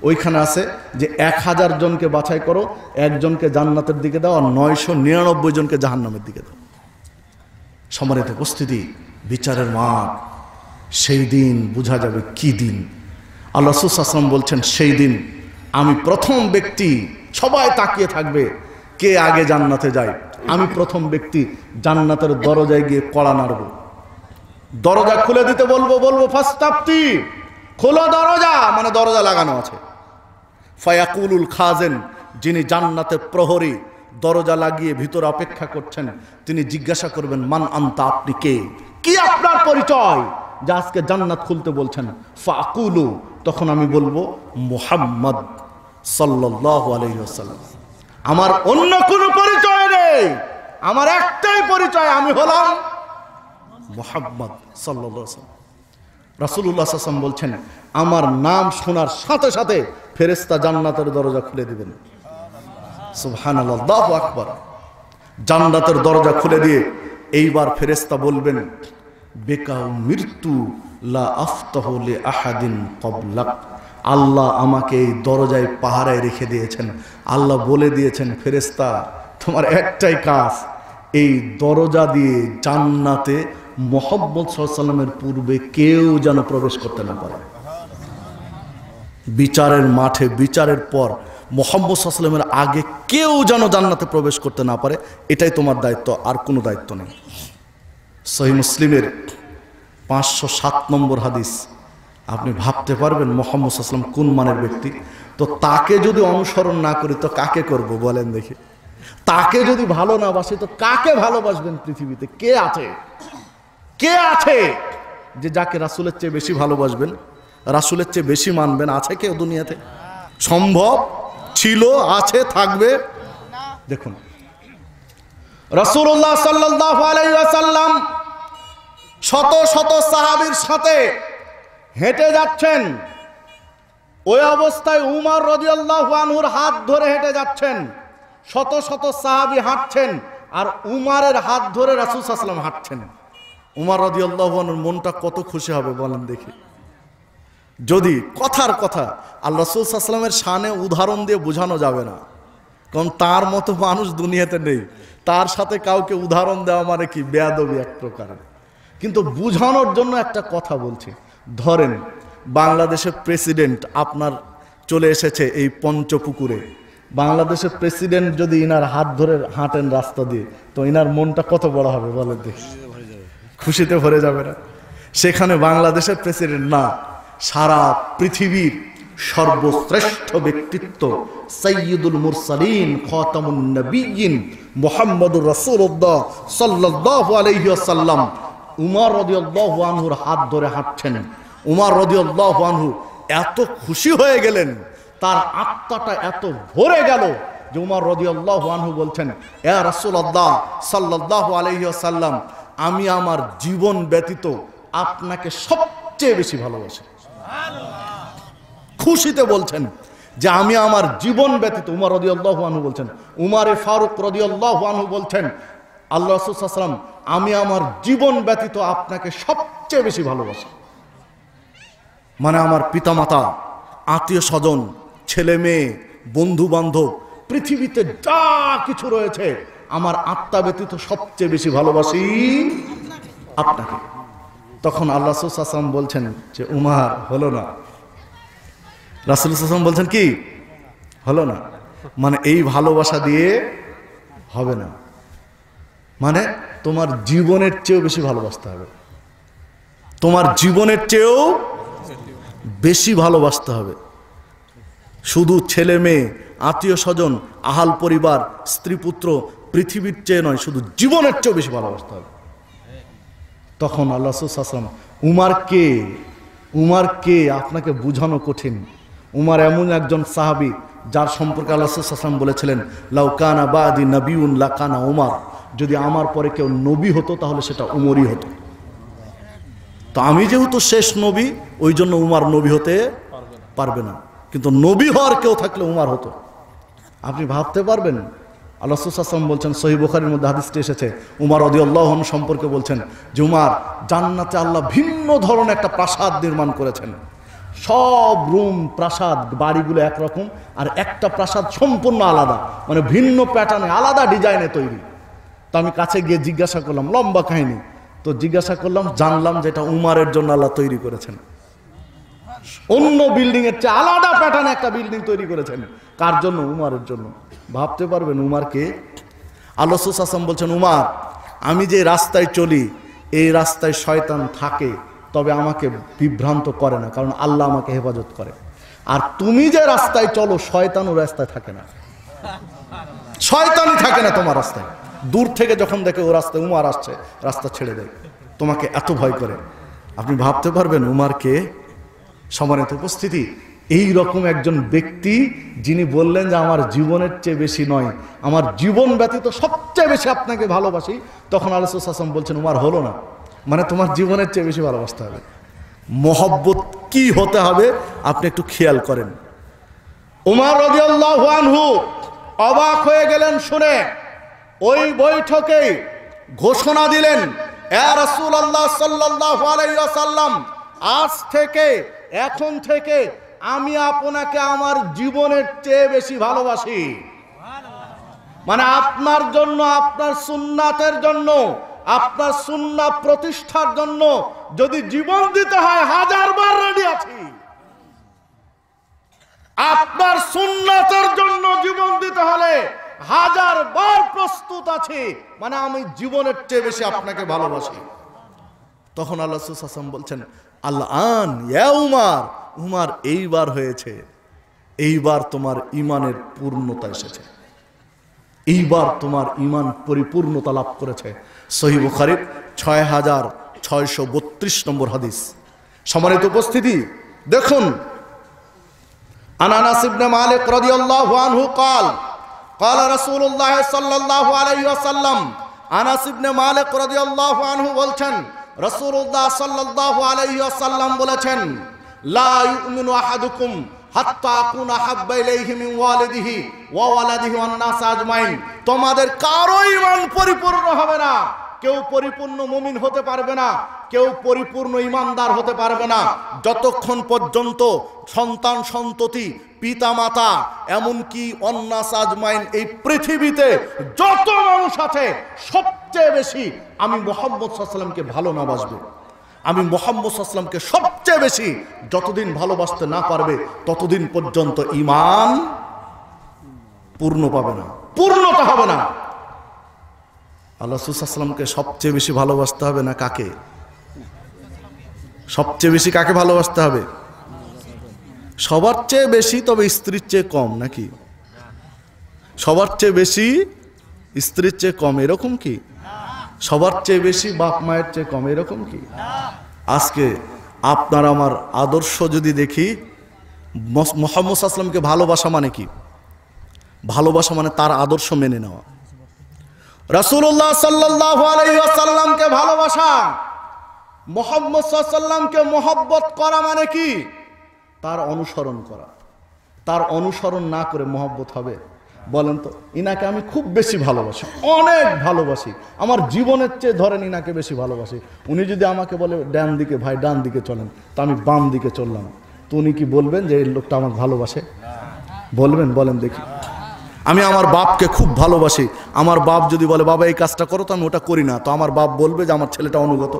ওইখানে আছে যে 1000 জনকে বাছাই করো, একজনকে জান্নাতের দিকে দাও, আর 999 জনকে জাহান্নামের দিকে দাও। সম্মানিত উপস্থিতি, বিচারের মাঠ, সেই দিন বোঝা যাবে কি দিন। আল্লাহ রাসূল সাল্লাল্লাহু আলাইহি ওয়াসাল্লাম বলছেন, সেই দিন আমি প্রথম ব্যক্তি, সবাই তাকিয়ে থাকবে কে আগে জান্নাতে যায়। আমি প্রথম ব্যক্তি জান্নাতের দরজায় গিয়ে কড়া নাড়ব, দরজা খুলে দিতে বলবো ফাস্তাফতি, খোলো দরজা, মানে দরজা লাগানো আছে। ফায়াকুলুল খাজেন, যিনি জান্নাতের প্রহরী, দরজা লাগিয়ে ভিতরে অপেক্ষা করছেন, তিনি জিজ্ঞাসা করবেন, মান আনতা, আপনি কে, কি আপনার পরিচয় যে আজকে জান্নাত খুলতে বলছেন? ফাকুলু, তখন আমি বলবো মুহাম্মদ সাল্লাল্লাহু আলাইহি ওয়াসাল্লাম। আমার অন্য কোনো পরিচয় নেই, আমার একটাই পরিচয়, আমি হলাম মুহাম্মদ সাল্লাল্লাহু আলাইহি ওয়াসাল্লাম। রাসূলুল্লাহ সাল্লাল্লাহু আলাইহি ওয়াসাল্লাম বলছেন, আমার নাম শোনার সাথে সাথে ফেরেশতা জান্নাতের দরজা খুলে দিবেন। সুবহানাল্লাহ, আল্লাহু আকবার। জান্নাতের দরজা খুলে দিয়ে এইবার ফেরেশতা বলবেন, বেকা মৃত্যু লা আফতাহু লি আহাদিন ক্বাবলাক। আল্লাহ আমাকে এই দরজায় পাহারায় রেখে দিয়েছেন। আল্লাহ বলে দিয়েছেন, ফেরেশতা তোমার একটাই কাজ, এই দরজা দিয়ে জান্নাতে মুহাম্মদ সাল্লাল্লাহু আলাইহি ওয়াসাল্লামের পূর্বে কেউ যেন প্রবেশ করতে না পারে। বিচারের মাঠে, বিচারের পর মুহাম্মদ সাল্লাল্লাহু আলাইহি ওয়াসাল্লামের আগে কেউ যেন জান্নাতে প্রবেশ করতে না পারে, এটাই তোমার দায়িত্ব, আর কোনো দায়িত্ব নেই। সহিহ মুসলিমের 507 নম্বর হাদিস। আপনি ভাবতে পারবেন মুহাম্মদ সাল্লাল্লাহু আলাইহি ওয়াসাল্লাম কোন মানের ব্যক্তি? তো তাকে যদি অনুসরণ না করি তো কাকে করব বলেন দেখি? তাকে যদি ভালো না বাসি তো কাকে ভালোবাসবেন পৃথিবীতে? কে আছে, কে আছে যে যাকে রাসূলের চেয়ে বেশি ভালোবাসবেন? রাসূলের চেয়ে বেশি মানবেন আছে কেউ দুনিয়াতে? সম্ভব? ছিল, আছে, থাকবে? দেখুন রাসূলুল্লাহ সাল্লাল্লাহু আলাইহি ওয়াসাল্লাম শত শত সাহাবীর সাথে হেঁটে যাচ্ছেন। ওই অবস্থায় উমর রাদিয়াল্লাহু আনহুর হাত ধরে হেঁটে যাচ্ছেন। শত শত সাহাবী হাঁটছেন আর উমরের হাত ধরে রাসূল সাল্লাল্লাহু আলাইহি ওয়াসাল্লাম হাঁটছেন। উমর রাদিয়াল্লাহু আনহুর মনটা কত খুশি হবে বলেন দেখি। যদি কথার কথা আল্লাহ রাসূল সাল্লাল্লাহু আলাইহি ওয়াসাল্লামের শানে উদাহরণ দিয়ে বোঝানো যাবে না, কারণ তার মতো মানুষ দুনিয়াতে নেই। তার সাথে কাউকে উদাহরণ দেওয়া মানে কি বেয়াদবি এক প্রকারের। কিন্তু বুঝানোর জন্য একটা কথা বলছি। ধরেন বাংলাদেশের প্রেসিডেন্ট আপনার চলে এসেছে এই পঞ্চপুকুরে। বাংলাদেশের প্রেসিডেন্ট যদি ইনার হাত ধরে হাঁটেন রাস্তা দিয়ে, তো ইনার মনটা কত বড় হবে বলেন দেখি। খুশিতে ভরে যাবে না? সেখানে বাংলাদেশের প্রেসিডেন্ট না, সারা পৃথিবীর সর্বশ্রেষ্ঠ ব্যক্তিত্ব সাইয়্যিদুল মুরসালিন খাতামুন নবিয়্যিন মুহাম্মদুর রাসূলুল্লাহ সাল্লাল্লাহু আলাইহি ওয়াসাল্লাম উমর রাদিয়াল্লাহু আনহুর হাত ধরে হাঁটছেন। উমর রাদিয়াল্লাহু আনহু এত খুশি হয়ে গেলেন, তার আত্মাটা এত ভরে গেল যে উমর রাদিয়াল্লাহু আনহু বলছেন, ইয়া রাসূলুল্লাহ সাল্লাল্লাহু আলাইহি ওয়াসাল্লাম, আমি আমার জীবন ব্যতীত আপনাকে সবচেয়ে বেশি ভালোবাসি। খুশিতে বলছেন যে আমি আমার জীবন ব্যতীত, উমর রাদিয়াল্লাহু আনহু বলছেন, উমরে ফারুক রাদিয়াল্লাহু আনহু বলছেন, আল্লাহ রাসূল সাল্লাল্লাহু আলাইহি ওয়াসাল্লাম, আমি আমার জীবন ব্যতীত আপনাকে সবচেয়ে বেশি ভালোবাসি। মানে আমার পিতামাতা, আত্মীয় স্বজন, ছেলে মেয়ে, বন্ধু বান্ধব, পৃথিবীতে যা কিছু রয়েছে, আমার আত্মা ব্যতীত সবচেয়ে বেশি ভালোবাসি আপনাকে। তখন আল্লাহ রাসূল সাল্লাল্লাহু আলাইহি ওয়াসাল্লাম বলছেন যে উমর, হলো না। রাসূল সাল্লাল্লাহু আলাইহি ওয়াসাল্লাম বলছেন কি হলো না, মানে এই ভালোবাসা দিয়ে হবে না, মানে তোমার জীবনের চেয়েও বেশি ভালোবাসতে হবে, তোমার জীবনের চেয়েও বেশি ভালোবাসতে হবে। শুধু ছেলে মেয়ে, আত্মীয় স্বজন, আহাল পরিবার, স্ত্রী পুত্র, পৃথিবীর চেয়ে নয়, শুধু জীবনের চেয়েও বেশি ভালোবাসতে হবে। তখন আল্লাহ রাসূল সাল্লাল্লাহু আলাইহি ওয়াসাল্লাম, উমরকে আপনাকে বোঝানো কঠিন। উমর এমন একজন সাহাবী যার সম্পর্কে আল্লাহ রাসূল সাল্লাল্লাহু আলাইহি ওয়াসাল্লাম বলেছিলেন, লাউ কানা বাদি নবিয়ুন লাকানা উমর, যদি আমার পরে কেউ নবী হতো তাহলে সেটা উমরই হতো। তো আমি যেহেতু শেষ নবী, ওই জন্য উমর নবী হতে পারবে না, কিন্তু নবী হওয়ার কেউ থাকলে উমর হতো। আপনি ভাবতে পারবেন? আল্লাহ রাসূল সাল্লাল্লাহু আলাইহি ওয়াসাল্লাম বলছেন, সহিহ বুখারীর মধ্যে হাদিসটি এসেছে, উমর রাদিয়াল্লাহু আনহু সম্পর্কে বলছেন যে উমর, জান্নাতে আল্লাহ ভিন্ন ধরনের একটা প্রাসাদ নির্মাণ করেছেন। সব রুম, প্রাসাদ, বাড়িগুলো একরকম, আর একটা প্রাসাদ সম্পূর্ণ আলাদা, মানে ভিন্ন প্যাটার্নে, আলাদা ডিজাইনে তৈরি। তো আমি কাছে গিয়ে জিজ্ঞাসা করলাম, লম্বা কাহিনী, তো জিজ্ঞাসা করলাম, জানলাম যে এটা উমরের জন্য আল্লাহ তৈরি করেছেন। অন্য বিল্ডিং এর চেয়ে আলাদা প্যাটার্নে একটা বিল্ডিং তৈরি করেছেন। কার জন্য? উমরের জন্য। ভাবতে পারবেন উমরকে? আল্লাহ রাসূল সাল্লাল্লাহু আলাইহি ওয়াসাল্লাম বলছেন, উমর, আমি যে রাস্তায় চলি, এই রাস্তায় শয়তান থাকে, তবে আমাকে বিভ্রান্ত করে না, কারণ আল্লাহ আমাকে হেফাজত করে। আর তুমি যে রাস্তায় চলো, শয়তান ও রাস্তায় থাকে না, শয়তানই থাকে না তোমার রাস্তায়। দূর থেকে যখন দেখে ও রাস্তায় উমর আসছে, রাস্তা ছেড়ে দেয়, তোমাকে এত ভয় করে। আপনি ভাবতে পারবেন উমরকে? সম্মানিত উপস্থিতি, এই রকম একজন ব্যক্তি যিনি বললেন যে আমার জীবনের চেয়ে বেশি নয়, আমার জীবন ব্যতীত সবচেয়ে বেশি আপনাকে ভালোবাসি। তখন আল্লাহ রাসূল সাল্লাল্লাহু আলাইহি ওয়াসাল্লাম বলছেন, উমর, হলো না, মানে তোমার জীবনের চেয়ে বেশি ভালোবাসতে হবে। মহব্বত কি হতে হবে আপনি একটু খেয়াল করেন। উমর রাদিয়াল্লাহু আনহু অবাক হয়ে গেলেন শুনে। ওই বৈঠকে ঘোষণা দিলেন, ইয়া রাসূলুল্লাহ সাল্লাল্লাহু আলাইহি ওয়াসাল্লাম, আজ থেকে, এখন থেকে আমি আপনাকে আমার জীবনের চেয়ে বেশি ভালোবাসি। মানে আপনার জন্য, আপনার সুন্নাতের জন্য, আপনার সুন্নাহ প্রতিষ্ঠার জন্য যদি জীবন দিতে হয়, 1000 বার রেডি আছি। আপনার সুন্নাতের জন্য জীবন দিতে হলে 1000 বার প্রস্তুত আছি, মানে আমি জীবনের চেয়ে বেশি আপনাকে ভালোবাসি। তখন আল্লাহ রাসূল সাল্লাল্লাহু আলাইহি ওয়াসাল্লাম বলছেন, আল্লাহ আন ইয়া উমর, উমর এইবার হয়েছে, এইবার তোমার ঈমানের পূর্ণতা এসেছে, এইবার তোমার ঈমান পরিপূর্ণতা লাভ করেছে। সহিহ বুখারীর 6632 নম্বর হাদিস। সম্মানিত উপস্থিতি, দেখুন, আনাস ইবনে মালিক রাদিয়াল্লাহু আনহু قال قال رسول الله সাল্লাল্লাহু আলাইহি ওয়াসাল্লাম, আনাস ইবনে মালিক রাদিয়াল্লাহু আনহু বলছেন রাসূলুল্লাহ সাল্লাল্লাহু আলাইহি ওয়াসাল্লাম বলেছেন, লা ইউমিনু আহাদুকুম হাত্তা আকুনা হাব্বা ইলাইহি মিন ওয়ালিদিহি ওয়া ওয়ালাদিহি ওয়ান নাস আজমাইন। তোমাদের কারো ঈমান পরিপূর্ণ হবে না, কেউ পরিপূর্ণ মুমিন হতে পারবে না, কেউ পরিপূর্ণ ঈমানদার হতে পারবে না যতক্ষণ পর্যন্ত সন্তান সন্ততি পিতামাতা এমনকি অন্নাস আজমাইন, এই পৃথিবীতে যত মানুষ আছে সবচেয়ে বেশি আমি মুহাম্মদ সাল্লাল্লাহু আলাইহি ওয়াসাল্লামকে ভালো না বাসবে, আমি মুহাম্মদ সাল্লাল্লাহু আলাইহি ওয়াসাল্লামকে সবচেয়ে বেশি যতদিন ভালোবাসতে না পারবে ততদিন পর্যন্ত ঈমান পূর্ণ পাবে না, পূর্ণতা হবে না। আল্লাহ রাসূল সাল্লাল্লাহু আলাইহি ওয়াসাল্লামকে সবচেয়ে বেশি ভালোবাসতে হবে না কাকে? সবচেয়ে বেশি কাকে ভালোবাসতে হবে? সবার চেয়ে বেশি, তবে স্ত্রীর চেয়ে কম নাকি? সবার চেয়ে বেশি স্ত্রীর চেয়ে কম এরকম কি? সবার চেয়ে বেশি বাপ মায়ের চেয়ে কম এরকম কি? আজকে আপনার আমার আদর্শ যদি দেখি, মুহাম্মদ সাল্লাল্লাহু আলাইহি ওয়াসাল্লামকে ভালোবাসা মানে কি? ভালোবাসা মানে তার আদর্শ মেনে নেওয়া। রাসূলুল্লাহ সাল্লাল্লাহু আলাইহি ওয়াসাল্লামকে ভালোবাসা, মুহাম্মদ সাল্লাল্লাহু আলাইহি ওয়াসাল্লামকে মহব্বত করা মানে কি? তার অনুসরণ করা। তার অনুসরণ না করে মহব্বত হবে? বলেন তো। ইনাকে আমি খুব বেশি ভালোবাসি, অনেক ভালোবাসি, আমার জীবনের চেয়ে ধরেন ইনাকে বেশি ভালোবাসি। উনি যদি আমাকে বলে ডান দিকে ভাই ডান দিকে চলেন, তা আমি বাম দিকে চললাম, তো উনি কি বলবেন যে এই লোকটা আমাকে ভালোবাসে? বলবেন? বলেন দেখি। আমি আমার বাপকে খুব ভালোবাসি, আমার বাপ যদি বলে বাবা এই কাজটা করো, তো আমি ওটা করি না, তো আমার বাপ বলবে যে আমার ছেলেটা অনুগত?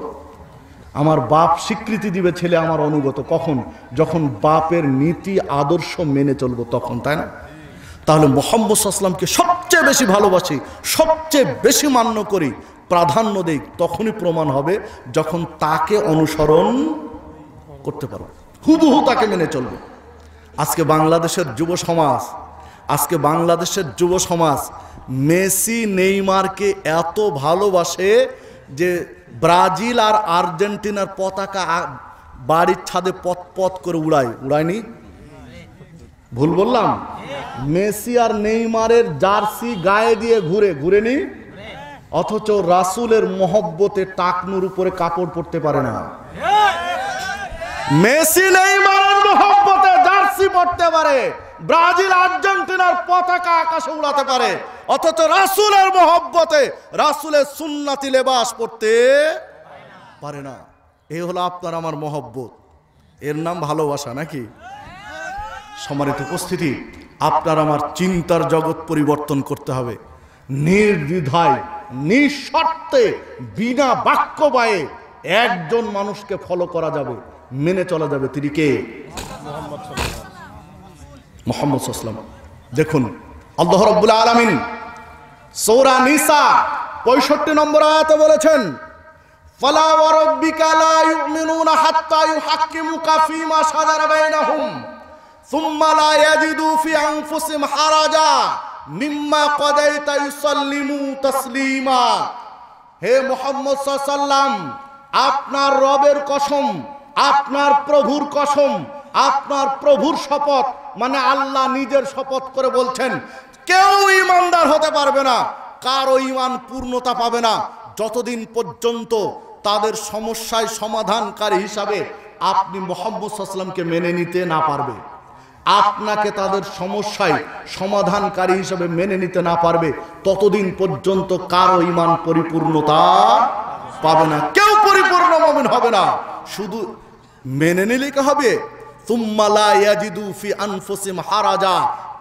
আমার বাপ স্বীকৃতি দিবে ছেলে আমার অনুগত কখন? যখন বাপের নীতি আদর্শ মেনে চলবো তখন, তাই না? তাহলে মুহাম্মদ সাল্লাল্লাহু আলাইহি ওয়াসাল্লামকে সবচেয়ে বেশি ভালোবাসি, সবচেয়ে বেশি মান্য করি, প্রাধান্য দেই, তখনই প্রমাণ হবে যখন তাকে অনুসরণ করতে পারো, হুবহু তাকে মেনে চলবে। আজকে বাংলাদেশের যুব সমাজ মেসি নেইমারকে এত ভালোবাসে যে ব্রাজিল আর আর্জেন্টিনার পতাকা বাড়ির ছাদে পথ করে উড়ায়নি? ভুল বললাম? মেসি আর নেইমারের জার্সি গায়ে দিয়ে ঘুরেনি, অথচ রাসূলের মহব্বতে টাকনুর উপরে কাপড় পরতে পারে না। মেসি নেইমারের মহব্বতে জার্সি পরতে পারে, ব্রাজিল আর্জেন্টিনার পতাকা আকাশে উড়াতে পারে, অথচ রাসূলের মহব্বতে রাসূলের সুন্নতি লেবাস পরতে পারে না। এই হলো আপনার আমার মহব্বত, এর নাম ভালোবাসা নাকি? সম্মানিত উপস্থিতি, আপনার আমার চিন্তার জগৎ পরিবর্তন করতে হবে। নির্দ্বিধায় নিঃশর্তে বিনা বাক্য ব্যয়ে একজন মানুষকে ফলো করা যাবে, মেনে চলা যাবে, তিনি কে? মুহাম্মদ সাল্লাল্লাহু আলাইহি ওয়াসাল্লাম। দেখুন আল্লাহ রাব্বুল আলামিন সূরা নিসা 65 নম্বর আয়াতে বলেছেন, ফালা ওয়া রাব্বিকা লা ইউমিনুনা হাত্তা ইউহাক্কিমুকা ফীমা শাজারা বাইনাহুম সুম্মা লা ইয়াজিদু ফি আনফুসিহিম হারাজা মিম্মা কাদাইতা ইউসাল্লিমু তাসলিমা। হে মুহাম্মদ সাল্লাল্লাহু আলাইহি ওয়াসাল্লাম, আপনার রবের কসম, আপনার প্রভুর কসম, আপনার প্রভুর শপথ, মানে আল্লাহ নিজের শপথ করে বলছেন, কেউ ঈমানদার হতে পারবে না, কারো ঈমান পূর্ণতা পাবে না যতদিন পর্যন্ত তাদের সমস্যায় সমাধানকারী হিসাবে আপনি মুহাম্মদ সাল্লাল্লাহু আলাইহি ওয়াসাল্লামকে মেনে নিতে না পারবে, আপনাকে তাদের সমস্যায় সমাধানকারী হিসাবে মেনে নিতে না পারবে, ততদিন পর্যন্ত কারো ঈমান পরিপূর্ণতা পাবে না, কেউ পরিপূর্ণ মুমিন হবে না। শুধু মেনে নিলে কি হবে? সুম্মা লা ইয়াজিদু ফি আনফুসিহিম হারাজা,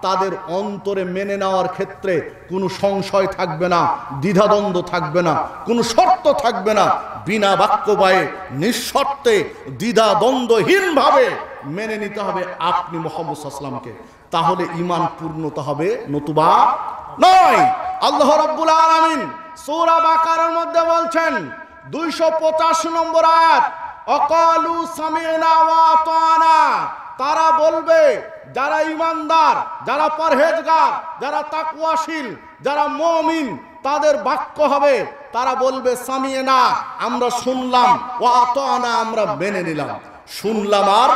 তাদের অন্তরে মেনে নেওয়ার ক্ষেত্রে কোনো সংশয় থাকবে না, দ্বিধাদ্বন্দ্ব থাকবে না, কোনো শর্ত থাকবে না, বিনা বাক্য ব্যয়ে নিঃশর্তে দ্বিধাদ্বন্দ্বহীনভাবে মেনে নিতে হবে আপনি মুহাম্মদ সাল্লাল্লাহু আলাইহি ওয়াসাল্লামকে, তাহলে ঈমান পূর্ণতা হবে, নতুবা নয়। আল্লাহ রাব্বুল আলামিন সূরা বাকারার মধ্যে বলছেন 285 নম্বর আয়াত, অকালু সামি'না ওয়া আতা'না, তারা বলবে, যারা ঈমানদার, যারা পরহেজগার, যারা তাকওয়াশীল, যারা মুমিন, তাদের বাক্য হবে, তারা বলবে সামি'না, আমরা শুনলাম, ওয়া আতা'না, আমরা মেনে নিলাম। শুনলাম আর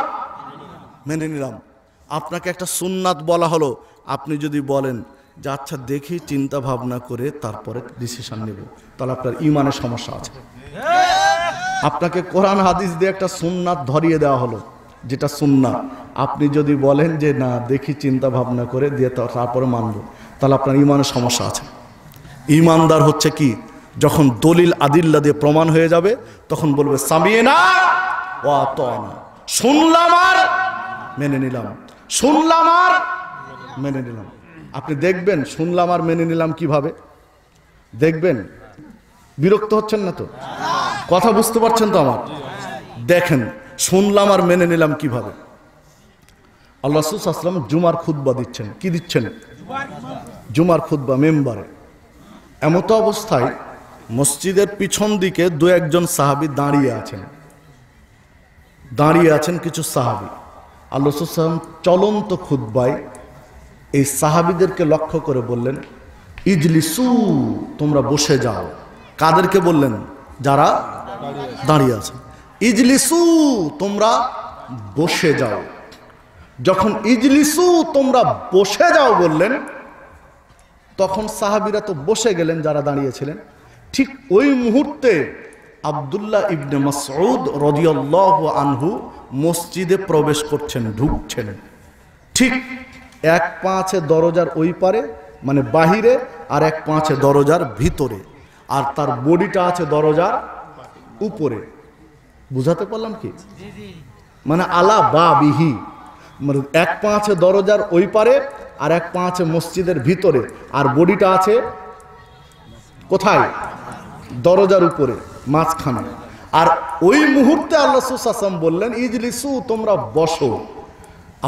মেনে নিলাম। আপনাকে একটা সুন্নাত বলা হলো, আপনি যদি বলেন যে আচ্ছা দেখি চিন্তা ভাবনা করে তারপরে ডিসিশন নেব, তাহলে আপনার ইমানের সমস্যা আছে। আপনাকে কোরআন হাদিস দিয়ে একটা সুন্নাত ধরিয়ে দেওয়া হলো, যেটা সুন্নাত, আপনি যদি বলেন যে না দেখি চিন্তা ভাবনা করে দিয়ে তারপরে মানব, তাহলে আপনার ইমানের সমস্যা আছে। ইমানদার হচ্ছে কি, যখন দলিল আদিল্লা দিয়ে প্রমাণ হয়ে যাবে তখন বলবে সামিয়েনা ওয়া আতানা, শুনলাম আর মেনে নিলাম, শুনলাম আর মেনে নিলাম। আপনি দেখবেন শুনলাম আর মেনে নিলাম কিভাবে দেখবেন। বিরক্ত হচ্ছেন না তো? কথা বুঝতে পারছেন তো আমার? দেখেন শুনলাম আর মেনে নিলাম কিভাবে। আল্লাহ রাসূল সাল্লাল্লাহু আলাইহি ওয়াসাল্লাম জুমার খুতবা দিচ্ছেন। কি দিচ্ছেন? জুমার খুতবা মেম্বারে। এমত অবস্থায় মসজিদের পিছন দিকে দু একজন সাহাবী দাঁড়িয়ে আছেন কিছু সাহাবী। আল্লাহ রাসূল সাল্লাল্লাহু আলাইহি ওয়াসাল্লাম চলন্ত খুতবায় এই সাহাবীদেরকে লক্ষ্য করে বললেন, ইজলিসু, তোমরা বসে যাও। কাদেরকে বললেন? যারা দাঁড়িয়ে আছে। ইজলিসু, তোমরা বসে যাও। যখন ইজলিসু, তোমরা বসে যাও বললেন, তখন সাহাবীরা তো বসে গেলেন যারা দাঁড়িয়েছিলেন। ঠিক ওই মুহূর্তে আব্দুল্লাহ ইবনে মাসউদ রাদিয়াল্লাহু আনহু মসজিদে প্রবেশ করছেন, ঢুকছেন। ঠিক এক পা আছে দরজার ওই পারে মানে বাহিরে, আর এক পা আছে দরজার ভিতরে, আর তার বডিটা আছে দরজার উপরে। বুঝাতে পারলাম কি? মানে আলা বা বিহি, মানে এক পা আছে দরজার ওই পারে আর এক পা আছে মসজিদের ভিতরে, আর বডিটা আছে কোথায়? দরজার উপরে মাঝখানে। আর ওই মুহূর্তে আল্লাহ রাসূল সাল্লাল্লাহু আলাইহি ওয়াসাল্লাম বললেন, ইজলিসু, তোমরা বসো।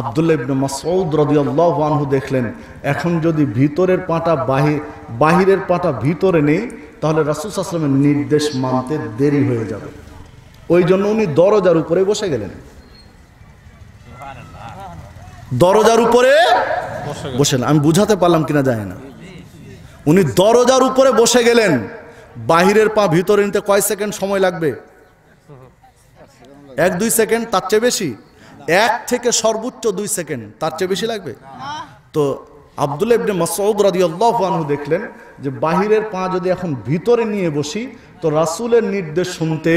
আব্দুল্লাহ ইবনে মাসউদ রাদিয়াল্লাহু আনহু দেখলেন, এখন যদি ভিতরের পাটা বাহিরের পাটা ভিতরে নেই, তাহলে রাসূল সাল্লাল্লাহু আলাইহি ওয়াসাল্লামের নির্দেশ মানতে দেরি হয়ে যাবে। ওই জন্য উনি দরজার উপরে বসে গেলেন। দরজার উপরে বসে, আমি বুঝাতে পারলাম কিনা জানি না। উনি দরজার উপরে বসে গেলেন। বাহিরের পা ভিতরে নিতে কয় সেকেন্ড সময় লাগবে? 1-2 সেকেন্ড, তার চেয়ে বেশি? 1 থেকে সর্বোচ্চ 2 সেকেন্ড, তার চেয়ে বেশি লাগবে? তো আব্দুল্লাহ ইবনে মাসউদ রাদিয়াল্লাহু আনহু দেখলেন যে বাহিরের পা যদি এখন ভিতরে নিয়ে বসি তো রাসূলের নির্দেশ শুনতে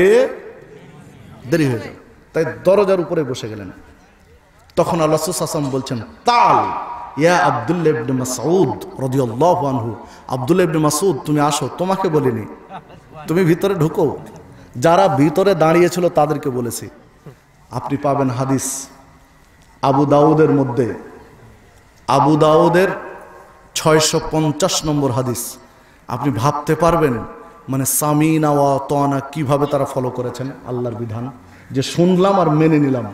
দেরি হয়ে যাবে, তাই দরজার উপরে বসে গেলেন। তখন আল্লাহ রাসূল সাল্লাল্লাহু আলাইহি ওয়াসাল্লাম বলছেন, তাল ইয়া আব্দুল্লাহ ইবনে মাসউদ রাদিয়াল্লাহু আনহু, আব্দুল্লাহ ইবনে মাসউদ তুমি আসো, তোমাকে বলিনি, তুমি ভিতরে ঢুকো। যারা ভিতরে দাঁড়িয়ে ছিল তাদেরকে বলেছি। আপনি পাবেন হাদিস আবু দাউদের মধ্যে, আবু দাউদের 650 নম্বর হাদিস। আপনি ভাবতে পারবেন মানে সামিনা ওয়া আতানা কিভাবে তারা ফলো করেছেন আল্লাহর বিধান, যে শুনলাম আর মেনে নিলাম।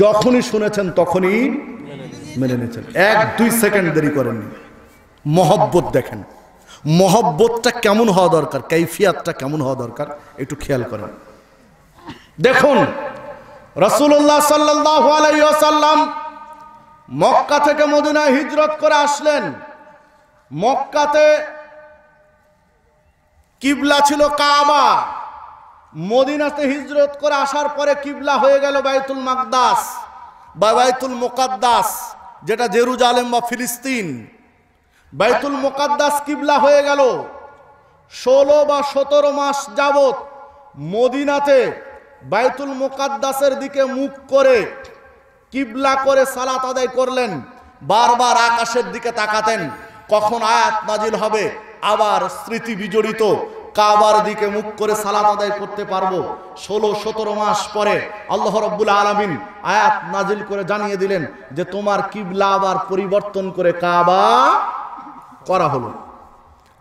যখনই শুনেছেন তখনই মেনে নিয়েছেন, 1-2 সেকেন্ড দেরি করেননি। মহব্বত দেখেন, মহব্বতটা কেমন হওয়া দরকার, কাইফিয়াতটা কেমন হওয়া দরকার একটু খেয়াল করেন। দেখুন রাসূলুল্লাহ সাল্লাল্লাহু আলাইহি ওয়াসাল্লাম মক্কা থেকে মদিনায় হিজরত করে আসলেন। মক্কাতে কিবলা ছিল কাবা, মদিনাতে হিজরত করে আসার পরে কিবলা হয়ে গেল বাইতুল মাকদাস বা বাইতুল মুকাদ্দাস, যেটা জেরুজালেম বা ফিলিস্তিন। বাইতুল মুকাদ্দাস কিবলা হয়ে গেল। 16 বা 17 মাস যাবত মদিনাতে বাইতুল মুকাদ্দাসের দিকে মুখ করে কিবলা করে সালাত আদায় করলেন। বারবার আকাশের দিকে তাকাতেন, কখন আয়াত নাজিল হবে, আবার স্মৃতি বিজড়িত কাবার দিকে মুখ করে সালাত আদায় করতে পারবো। 16-17 মাস পরে আল্লাহ রাব্বুল আলামিন আয়াত নাজিল করে জানিয়ে দিলেন যে তোমার কিবলা আবার পরিবর্তন করে কাবা করা হলো।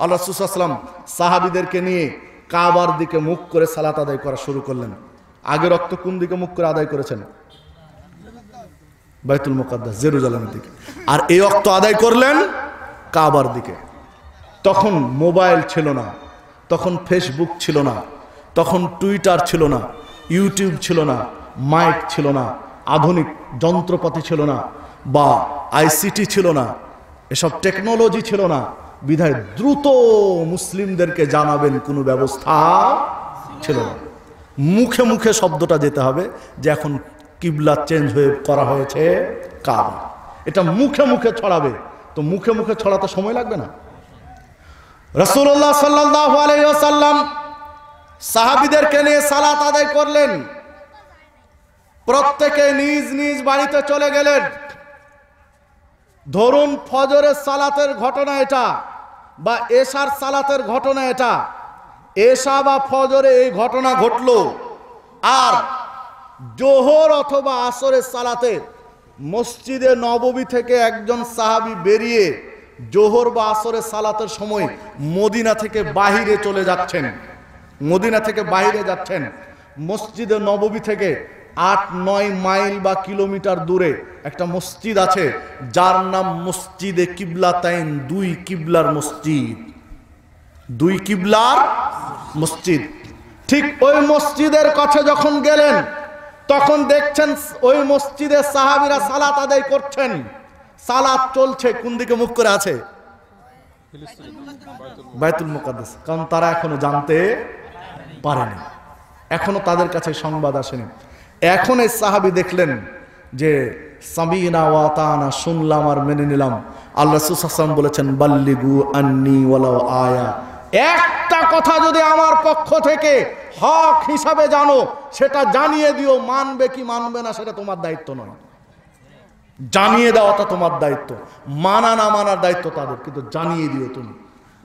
আল্লাহ রাসূল সাল্লাল্লাহু আলাইহি ওয়াসাল্লাম সাহাবীদেরকে নিয়ে কাবার দিকে মুখ করে সালাত আদায় করা শুরু করলেন। আগে রক্ত কোন দিকে মুখ করে আদায় করেছেন? বাইতুল মুকাদ্দাস জেরুজালেমের দিকে। আর এই রক্ত আদায় করলেন কাবার দিকে। তখন মোবাইল ছিল না, তখন ফেসবুক ছিল না, তখন টুইটার ছিল না, ইউটিউব ছিল না, মাইক ছিল না, আধুনিক যন্ত্রপাতি ছিল না, বা আইসিটি ছিল না, এসব টেকনোলজি ছিল না। বিধায় দ্রুত মুসলিমদেরকে জানাবেন কোনো ব্যবস্থা ছিল না। মুখে মুখে শব্দটা যেতে হবে যে এখন কিবলা চেঞ্জ হয়ে করা হয়েছে কাবা। এটা মুখে মুখে ছড়াবে, তো মুখে মুখে ছড়াতে সময় লাগবে না? রাসূলুল্লাহ সাল্লাল্লাহু আলাইহি ওয়াসাল্লাম সাহাবীদেরকে নিয়ে সালাত আদায় করলেন। প্রত্যেকে নিজ নিজ বাড়িতে চলে গেলেন। ধরুন ফজরের সালাতের ঘটনা এটা, বা এশার সালাতের ঘটনা এটা। এশা বা ফজরে এই ঘটনা ঘটলো, আর জোহর অথবা আসরের সালাতে মসজিদে নববী থেকে একজন সাহাবী বেরিয়ে জোহর বা আসরের সালাতের সময় মদিনা থেকে বাহিরে চলে যাচ্ছেন। মদিনা থেকে বাইরে যাচ্ছেন। মসজিদে নববী থেকে ৮-৯ মাইল বা কিলোমিটার দূরে একটা মসজিদ আছে, যার নাম মসজিদে কিবলাতাইন, দুই কিবলার মসজিদ। দুই কিবলার মসজিদ। ঠিক ওই মসজিদের কাছে যখন গেলেন, তখন দেখছেন ওই মসজিদে সাহাবীরা সালাত আদায় করছেন। সালাত চলছে, কোন দিকে মুখ করে আছে? বাইতুল মুকাদ্দাস। কারণ তারা এখনো জানতে পারেনি, এখনো তাদের কাছে সংবাদ আসেনি। এখন এই সাহাবী দেখলেন যে সামিনা ওয়া আতানা, শুনলাম আর মেনে নিলাম। আল্লাহ রাসূল সাল্লাল্লাহু আলাইহি ওয়াসাল্লাম বলেছেন, বাল্লিগু আন্নি ওয়ালাউ আয়া, একটা কথা যদি আমার পক্ষ থেকে হক হিসাবে জানো, সেটা জানিয়ে দিও। মানবে কি মানবে না সেটা তোমার দায়িত্ব নয়, জানিয়ে দেওয়াটা তোমার দায়িত্ব। মানা না মানার দায়িত্ব তাদের, কিন্তু জানিয়ে দিও তুমি।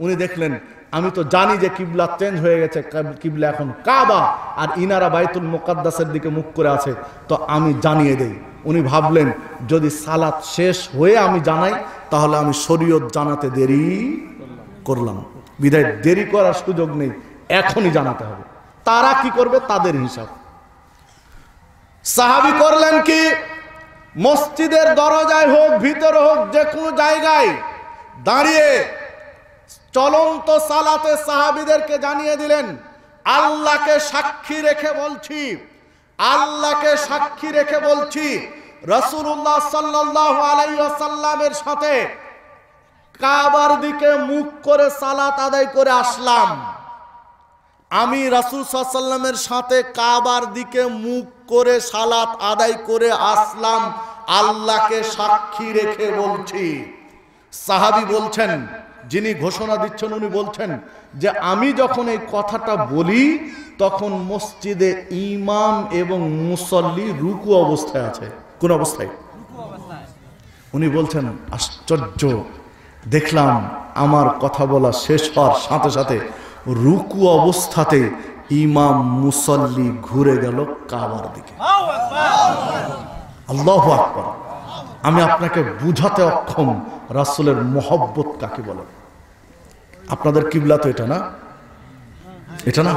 উনি দেখলেন আমি তো জানি যে কিবলা চেঞ্জ হয়ে গেছে, কিবলা এখন কাবা, আর ইনারা বাইতুল মুকাদ্দাসের দিকে মুখ করে আছে, তো আমি জানিয়ে দেই। উনি ভাবলেন যদি সালাত শেষ হয়ে আমি জানাই, তাহলে আমি শরীয়ত জানাতে দেরি করলাম, বিধায় দেরি করার সুযোগ নেই, এখনই জানাতে হবে। তারা কি করবে তাদের হিসাব। সাহাবী করলেন কি, মসজিদের দরজায় হোক, ভিতরে হোক, যে কোনো জায়গায় দাঁড়িয়ে চলন্ত সালাতে সাহাবীদেরকে জানিয়ে দিলেন, আল্লাহকে সাক্ষী রেখে বলছি, আল্লাহকে সাক্ষী রেখে বলছি, রাসূলুল্লাহ সাল্লাল্লাহু আলাইহি ওয়াসাল্লামের সাথে কাবার দিকে মুখ করে সালাত আদায় করে আসলাম। আমি রাসূল সাল্লাল্লাহু আলাইহি ওয়াসাল্লামের সাথে কাবার দিকে মুখ করে সালাত আদায় করে আসলাম, আল্লাহকে সাক্ষী রেখে বলছি। সাহাবী বলছেন, যিনি ঘোষণা দিচ্ছেন উনি বলছেন যে আমি যখন এই কথাটা বলি, তখন মসজিদে ইমাম এবং মুসল্লি রুকু অবস্থায় আছে। কোন অবস্থায়? উনি বলছেন আশ্চর্য, দেখলাম আমার কথা বলা শেষ হওয়ার সাথে সাথে রুকু অবস্থাতে ইমাম মুসল্লি ঘুরে গেল কাবার দিকে। আল্লাহু আকবার। আমি আপনাকে বুঝাতে অক্ষম রাসূলের মহব্বত কাকে বলে। আপনাদের কিবলা তো এটা না, এটা না?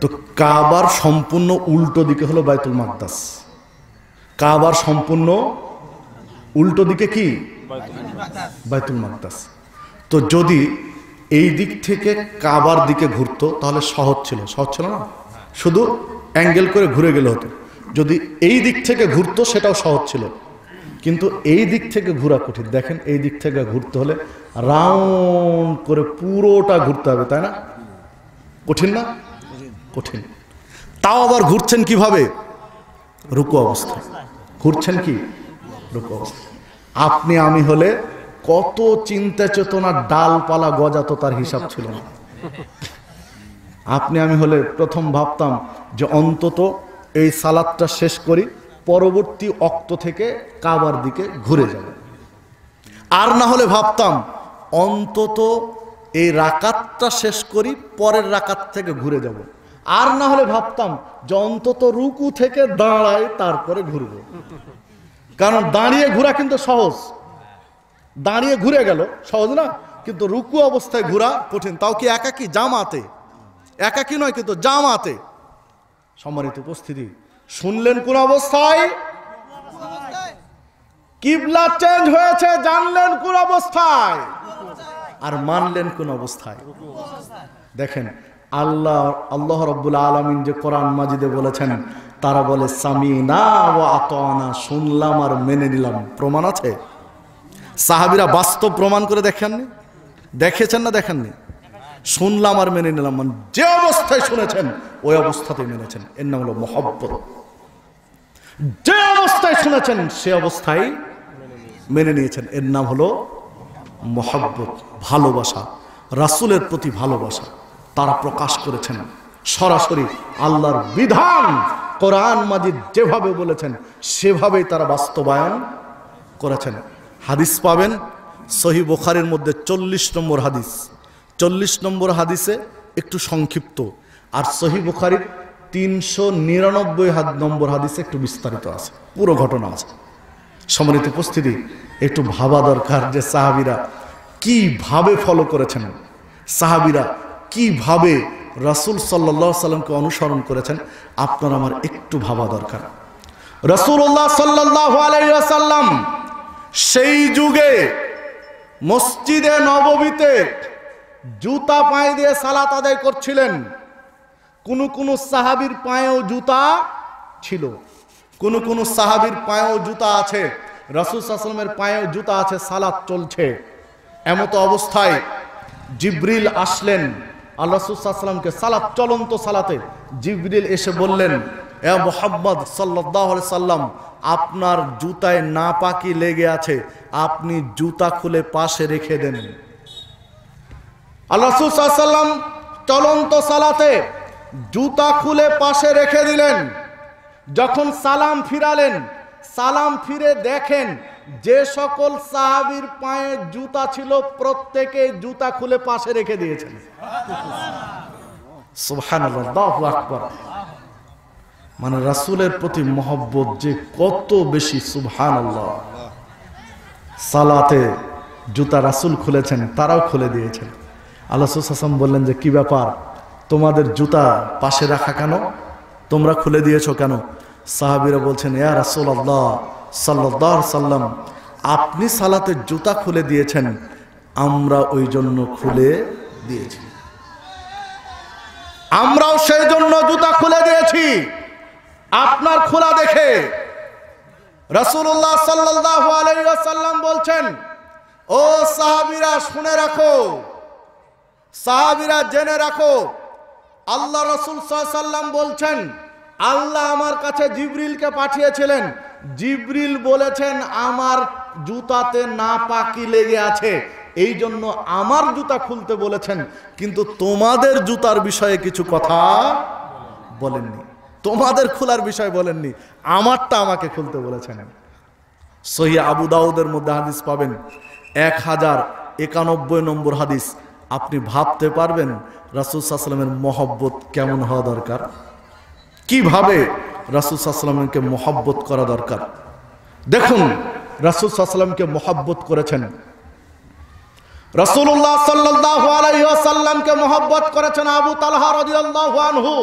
তো কাবার সম্পূর্ণ উল্টো দিকে হলো বাইতুল মাকদাস। কাবার সম্পূর্ণ উল্টো দিকে কি? বাইতুল মাকদাস। তো যদি এই দিক থেকে কাবার দিকে ঘুরতো তাহলে সহজ ছিল, সহজ ছিল না? শুধু অ্যাঙ্গেল করে ঘুরে গেলে হতো। যদি এই দিক থেকে ঘুরতো সেটাও সহজ ছিল, কিন্তু এই দিক থেকে ঘোরা কঠিন। দেখেন, এই দিক থেকে ঘুরতে হলে রাউন্ড করে পুরোটা ঘুরতে হবে, তাই না? কঠিন না? কঠিন। তাও আবার ঘুরছেন কিভাবে? রুকু অবস্থায় ঘুরছেন। কি রুকু অবস্থায়? আপনি আমি হলে কত চিন্তা চেতনার ডালপালা গজাতো, তার হিসাব ছিল না। আপনি আমি হলে প্রথম ভাবতাম যে অন্তত এই সালাতটা শেষ করি, পরবর্তী অক্ত থেকে কাবার দিকে ঘুরে যাব। আর না হলে ভাবতাম অন্তত এই রাকাতটা শেষ করি, পরের রাকাত থেকে ঘুরে যাব। আর না হলে ভাবতাম যে অন্তত রুকু থেকে দাঁড়ায় তারপরে ঘুরব। কারণ দাঁড়িয়ে ঘোরা কিন্তু সহজ, দাঁড়িয়ে ঘুরে গেল সহজ না, কিন্তু রুকু অবস্থায় ঘোরা কঠিন। তাও কি একাকি? জামাতে। একাকি নয়, কিন্তু জামাতে। সম্মানিত উপস্থিতি, শুনলেন কোন অবস্থায় কিবলা চেঞ্জ হয়েছে, জানলেন কোন অবস্থায়, আর মানলেন কোন অবস্থায়। দেখেন আল্লাহ রাব্বুল আলামিন যে কোরআন মাজিদে বলেছেন, তারা বলে সামিনা ওয়া আতানা, শুনলাম আর মেনে নিলাম। প্রমাণ আছে? সাহাবীরা বাস্তব প্রমাণ করে দেখেননি? দেখেছেন না দেখেননি? শুনলাম আর মেনে নিলাম, মানে যে অবস্থায় শুনেছেন ওই অবস্থাতেই মেনেছেন। এর নাম হলো মহব্বত। যে অবস্থায় শুনেছেন সে অবস্থায় মেনে নিয়েছেন। এর নাম হলো মহব্বত, ভালোবাসা, রাসূলের প্রতি ভালোবাসা তারা প্রকাশ করেছেন। সরাসরি আল্লাহর বিধান কোরআন মাজিদ যেভাবে বলেছেন সেভাবেই তারা বাস্তবায়ন করেছেন। হাদিস পাবেন সহিহ বুখারীর মধ্যে 40 নম্বর হাদিস। 40 নম্বর হাদিসে একটু সংক্ষিপ্ত, আর সহিহ বুখারীর 399 নম্বর হাদিসে একটু বিস্তারিত আছে, পুরো ঘটনা আছে। সম্মানিত উপস্থিতি, একটু ভাবা দরকার যে সাহাবীরা কিভাবে ফলো করেছেন, সাহাবীরা কিভাবে রাসূল সাল্লাল্লাহু আলাইহি সাল্লামকে অনুসরণ করেছেন, আপনার আমার একটু ভাবা দরকার। রাসূলুল্লাহ সাল্লাল্লাহু আলাইহি ওয়াসাল্লাম সেই যুগে মসজিদে নববীতে জুতা পায়ে দিয়ে সালাত আদায় করছিলেন। কোন সাহাবীর পায়েও জুতা ছিল, কোন সাহাবীর পায়েও জুতা আছে, রাসূল সাল্লাল্লাহু আলাইহি ওয়াসাল্লামের পায়েও জুতা আছে, সালাত চলছে। এমত অবস্থায় জিবরিল আসলেন আল্লাহ রাসূল সাল্লাল্লাহু আলাইহি ওয়াসাল্লামকে, সালাত চলন্ত সালাতে জিবরিল এসে বললেন, এ মুহাম্মদ সাল্লাল্লাহু আলাইহি সাল্লাম, আপনার জুতায় নাপাকি লেগে আছে, আপনি জুতা খুলে পাশে রেখে দেন। আল্লাহ রাসূল সাল্লাল্লাহু আলাইহি সাল্লাম চলন্ত সালাতে জুতা খুলে পাশে রেখে দিলেন। যখন সালাম ফিরালেন, সালাম ফিরে দেখেন যে সকল সাহাবীর পায়ে জুতা ছিল প্রত্যেকে জুতা খুলে পাশে রেখে দিয়েছেন। সুবহানাল্লাহ, আল্লাহু আকবার। মানে রাসূলের প্রতি মহব্বত যে কত বেশি, সুবহানাল্লাহ। সালাতে জুতা রাসূল খুলেছেন, তারাও খুলে দিয়েছেন। আল্লাহ রাসূল সাল্লাল্লাহু আলাইহি ওয়াসাল্লাম বললেন যে কি ব্যাপার, তোমাদের জুতা পাশে রাখা কেন, তোমরা খুলে দিয়েছো কেন? সাহাবীরা বলছেন, ইয়া রাসূলুল্লাহ সাল্লাল্লাহু আলাইহি ওয়াসাল্লাম, আপনি সালাতে জুতা খুলে দিয়েছেন, আমরা ওই জন্য খুলে দিয়েছি, আমরাও সেই জন্য জুতা খুলে দিয়েছি আপনার খোলা দেখে। রাসূলুল্লাহ সাল্লাল্লাহু আলাইহি ওয়াসাল্লাম বলছেন, ও সাহাবীরা শুনে রাখো, সাহাবীরা জেনে রাখো, আল্লাহ রাসূল সাল্লাল্লাহু আলাইহি ওয়াসাল্লাম বলছেন, আল্লাহ আমার কাছে জিবরিলকে পাঠিয়েছিলেন, জিবরিল বলেছেন আমার জুতাতে নাপাকি লেগে আছে, এই জন্য আমার জুতা খুলতে বলেছেন, কিন্তু তোমাদের জুতার বিষয়ে কিছু কথা বলেননি, তোমাদের খোলার বিষয় বলেননি, আমারটা আমাকে খুলতে বলেছেন। সহিহ আবু দাউদের মধ্যে হাদিস পাবেন 1091 নম্বর হাদিস। আপনি ভাবতে পারবেন রাসূল সাল্লাল্লাহু আলাইহি ওয়াসাল্লামের মহব্বত কেমন হওয়া দরকার, কিভাবে রাসূল সাল্লাল্লাহু আলাইহি ওয়াসাল্লামকে মহব্বত করা দরকার। দেখুন রাসূল সাল্লাল্লাহু আলাইহি ওয়াসাল্লামকে মহব্বত করেছেন, রাসূলুল্লাহ সাল্লাল্লাহু আলাইহি ওয়াসাল্লামকে মহব্বত করেছেন আবু তালহা রাদিয়াল্লাহু আনহু।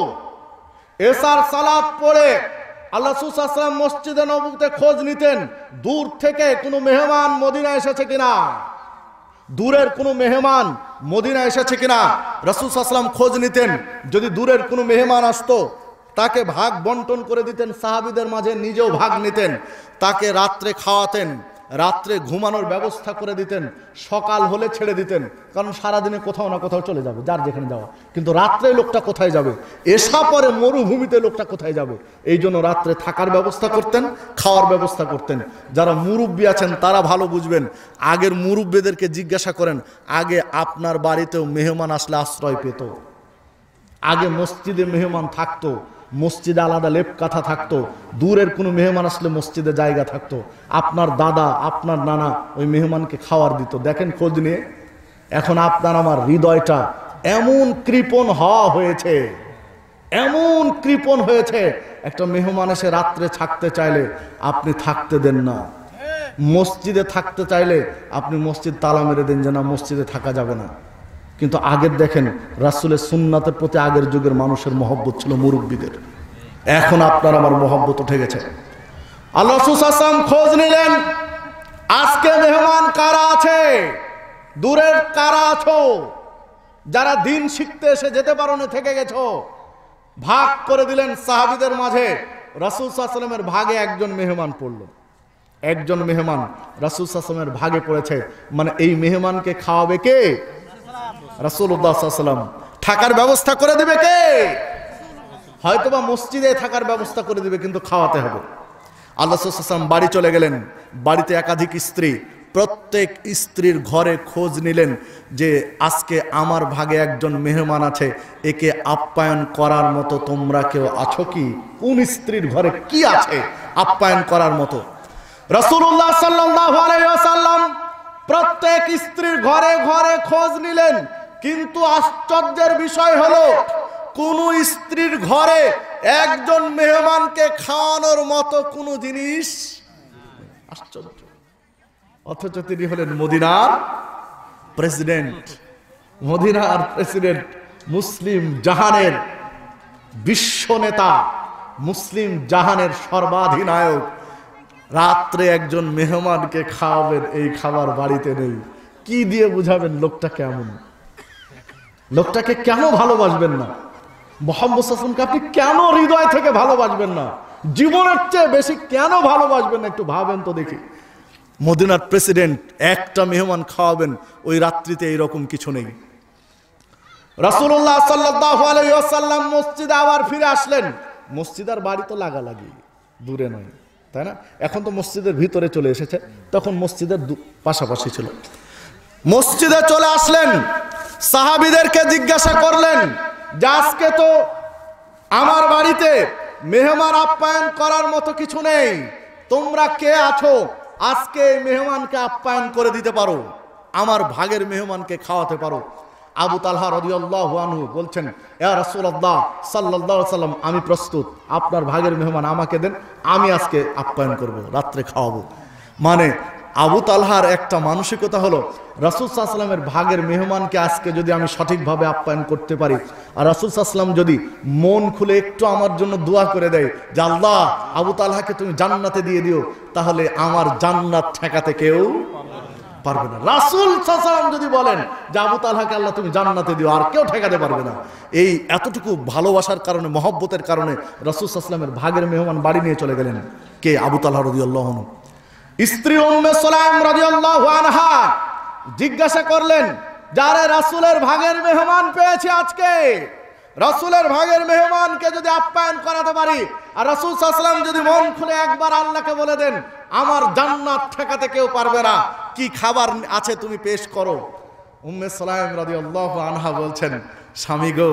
এশার সালাত পড়ে আল্লাহ রাসূল সাল্লাল্লাহু আলাইহি ওয়াসাল্লাম মসজিদে নববীতে খোঁজ নিতেন দূর থেকে কোনো মেহমান মদিনা এসেছে কিনা, দূরের কোনো মেহমান মদিনা এসেছে কিনা রাসূল সাল্লাল্লাহু আলাইহি ওয়াসাল্লাম খোঁজ নিতেন। যদি দূরের কোনো মেহমান আসতো তাকে ভাগ বন্টন করে দিতেন সাহাবীদের মাঝে, নিজেও ভাগ নিতেন, তাকে রাত্রে খাওয়াতেন, রাত্রে ঘুমানোর ব্যবস্থা করে দিতেন, সকাল হলে ছেড়ে দিতেন, কারণ সারাদিনে কোথাও না কোথাও চলে যাবে, যার যেখানে যাওয়া, কিন্তু রাত্রে লোকটা কোথায় যাবে, এসা পরে মরুভূমিতে লোকটা কোথায় যাবে, এই জন্য রাত্রে থাকার ব্যবস্থা করতেন, খাওয়ার ব্যবস্থা করতেন। যারা মুরব্বী আছেন তারা ভালো বুঝবেন, আগের মুরব্বীদেরকে জিজ্ঞাসা করেন, আগে আপনার বাড়িতেও মেহমান আসলে আশ্রয় পেত, আগে মসজিদে মেহমান থাকতো, মসজিদে আলাদা লেপ কাঁথা থাকতো, দূরের কোনো মেহমান আসলে মসজিদে জায়গা থাকতো, আপনার দাদা আপনার নানা ওই মেহমানকে খাওয়ার দিত। দেখেন খোঁজ নিয়ে, এখন আপনার আমার হৃদয়টা এমন কৃপণ হওয়া হয়েছে, এমন কৃপণ হয়েছে, একটা মেহমান এসে রাত্রে থাকতে চাইলে আপনি থাকতে দেন না, মসজিদে থাকতে চাইলে আপনি মসজিদ তালা মেরে দেন যে না মসজিদে থাকা যাবে না। কিন্তু আগের দেখেন রাসূলের সুন্নাতের প্রতি আগের যুগের মানুষের মহব্বত ছিল মুরব্বীদের, এখন আপনার আমার মহব্বত উঠে গেছে। আল্লাহ রাসূল সাল্লাল্লাহু আলাইহি ওয়াসাল্লাম খোঁজ নিলেন আজকে মেহমান কারা আছে, দূরের কারা আছো, যারা দিন শিখতে এসে যেতে পারো না থেকে গেছো, ভাগ করে দিলেন সাহাবীদের মাঝে। রাসূল সাল্লাল্লাহু আলাইহি ওয়াসাল্লামের ভাগে একজন মেহমান পড়লো, একজন মেহমান রাসূল সাল্লাল্লাহু আলাইহি ওয়াসাল্লামের ভাগে পড়েছে, মানে এই মেহমানকে খাওয়াবে কে? রাসূলুল্লাহ সাল্লাল্লাহু আলাইহি ওয়াসাল্লাম। থাকার ব্যবস্থা করে দিবে কে? হয়তোবা মসজিদে থাকার ব্যবস্থা করে দিবে, কিন্তু খাওয়াতে হবে। আল্লাহ সাল্লাল্লাহু আলাইহি ওয়াসাল্লাম বাড়ি চলে গেলেন। বাড়িতে একাধিক স্ত্রী, প্রত্যেক স্ত্রীর ঘরে খোঁজ নিলেন যে আজকে আমার ভাগে একজন মেহমান আছে, একে আপ্যায়ন করার মতো তোমরা কেউ আছো কি? কোন স্ত্রীর ঘরে কি আছে আপ্যায়ন করার মতো? রাসূলুল্লাহ সাল্লাল্লাহু আলাইহি ওয়াসাল্লাম প্রত্যেক স্ত্রীর ঘরে ঘরে খোঁজ নিলেন, কিন্তু আশ্চর্যের বিষয় হলো কোন স্ত্রীর ঘরে একজন মেহমানকে খাওয়ানোর মতো কোনো জিনিস। আশ্চর্য। অথচ তিনি হলেন মদিনার প্রেসিডেন্ট, মদিনার প্রেসিডেন্ট, মুসলিম জাহানের বিশ্ব নেতা, মুসলিম জাহানের সর্বাধিনায়ক। রাত্রে একজন মেহমানকে খাওয়াবেন, এই খাবার বাড়িতে নেই। কি দিয়ে বুঝাবেন লোকটা কেমন? লোকটাকে কেন ভালোবাসবেন না? মুহাম্মদ সাল্লাল্লাহু আলাইহি ওয়াসাল্লামকে আপনি কেন হৃদয় থেকে ভালোবাসবেন না? জীবনের চেয়ে বেশি কেন ভালোবাসবেন না? একটু ভাবেন তো দেখি। মদিনার প্রেসিডেন্ট একটা মেহমান খাওয়াবেন, ওই রাত্রিতে এইরকম কিছু নেই। রাসূলুল্লাহ সাল্লাল্লাহু আলাইহি ওয়াসাল্লাম মসজিদে আবার ফিরে আসলেন। মসজিদ আর বাড়ি তো লাগালাগি, দূরে নয়, তাই না? এখন তো মসজিদের ভিতরে চলে এসেছে, তখন মসজিদের পাশাপাশি ছিল। মসজিদে চলে আসলেন, সাহাবীদেরকে জিজ্ঞাসা করলেন যে আজকে তো আমার বাড়িতে মেহমান আপ্যায়ন করার মতো কিছু নেই, তোমরা কে আছো আজকে এই মেহমানকে আপ্যায়ন করে দিতে পারো, আমার ভাগের মেহমানকে খাওয়াতে পারো? আবু তালহা রাদিয়াল্লাহু আনহু বলছেন, ইয়া রাসূলুল্লাহ সাল্লাল্লাহু আলাইহি ওয়াসাল্লাম, আমি প্রস্তুত, আপনার ভাগের মেহমান আমাকে দেন, আমি আজকে আপ্যায়ন করব, রাত্রে খাওয়াবো। মানে আবু তালহার একটা মানসিকতা হলো, রাসূল সাল্লাল্লাহু আলাইহি ওয়াসাল্লামের ভাগের মেহমানকে আজকে যদি আমি সঠিকভাবে আপ্যায়ন করতে পারি, আর রাসূল সাল্লাল্লাহু আলাইহি ওয়াসাল্লাম যদি মন খুলে একটু আমার জন্য দোয়া করে দেয় যে আল্লাহ আবু তালহাকে তুমি জান্নাতে দিয়ে দিও, তাহলে আমার জান্নাত ঠেকাতে কেউ পারবে না। রাসূল সাল্লাল্লাহু আলাইহি ওয়াসাল্লাম যদি বলেন যে আবু তালহাকে আল্লাহ তুমি জান্নাতে দিও, আর কেউ ঠেকাতে পারবে না। এই এতটুকু ভালোবাসার কারণে, মহব্বতের কারণে রাসূল সাল্লাল্লাহু আলাইহি ওয়াসাল্লামের ভাগের মেহমান বাড়ি নিয়ে চলে গেলেন। কে? আবু তালহা রাদিয়াল্লাহু আনহু। স্ত্রী উম্মে সুলাইম রাদিয়াল্লাহু আনহা জিজ্ঞাসা করলেন, যারে রাসূলের ভাগের মেহমান পেয়েছে আজকে, রাসূলের ভাগের মেহমানকে যদি আপ্যায়ন করাতে পারি, আর রাসূল সাল্লাল্লাহু আলাইহি ওয়াসাল্লাম যদি মন খুলে একবার আল্লাহকে বলে দেন আমার জান্নাত ঠেকাতে কেউ পারবে না, কি খাবার আছে তুমি পেশ করো। উম্মে সুলাইম রাদিয়াল্লাহু আনহা বলছেন, স্বামী গো,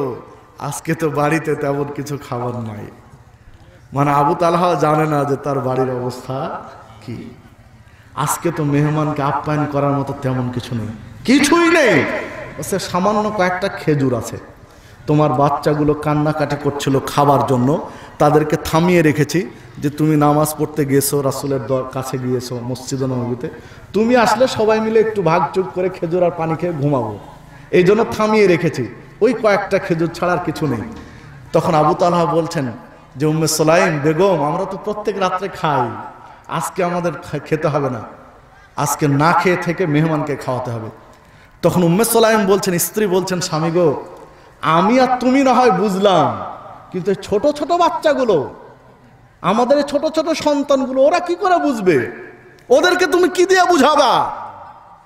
আজকে তো বাড়িতে তেমন কিছু খাবার নাই। মানে আবু তালহা জানে না যে তার বাড়ির অবস্থা কি। আজকে তো মেহমানকে আপ্যায়ন করার মতো তেমন কিছু নেই, কিছুই নেই। সামান্য কয়েকটা খেজুর আছে, তোমার বাচ্চাগুলো কান্নাকাটি করছিল খাবার জন্য, তাদেরকে থামিয়ে রেখেছি যে তুমি নামাজ পড়তে গিয়েছো, রাসূলের কাছে গিয়েছো মসজিদে নববীতে, তুমি আসলে সবাই মিলে একটু ভাগযোগ করে খেজুর আর পানি খেয়ে ঘুমাবো, এই জন্য থামিয়ে রেখেছি, ওই কয়েকটা খেজুর ছাড়ার কিছু নেই। তখন আবু তালহা বলছেন যে উম্মে সুলাইম বেগম, আমরা তো প্রত্যেক রাত্রে খাই, আজকে আমাদের খেতে হবে না, আজকে না খেয়ে থেকে মেহমানকে খাওয়াতে হবে। তখন উম্মে সুলাইম বলছেন, স্ত্রী বলছেন, স্বামী গো, আমি আর তুমি না হয় বুঝলাম, কিন্তু ছোট ছোট বাচ্চাগুলো, আমাদের ছোট ছোট সন্তানগুলো, ওরা কি করে বুঝবে? ওদেরকে তুমি কি দিয়ে বুঝাবা?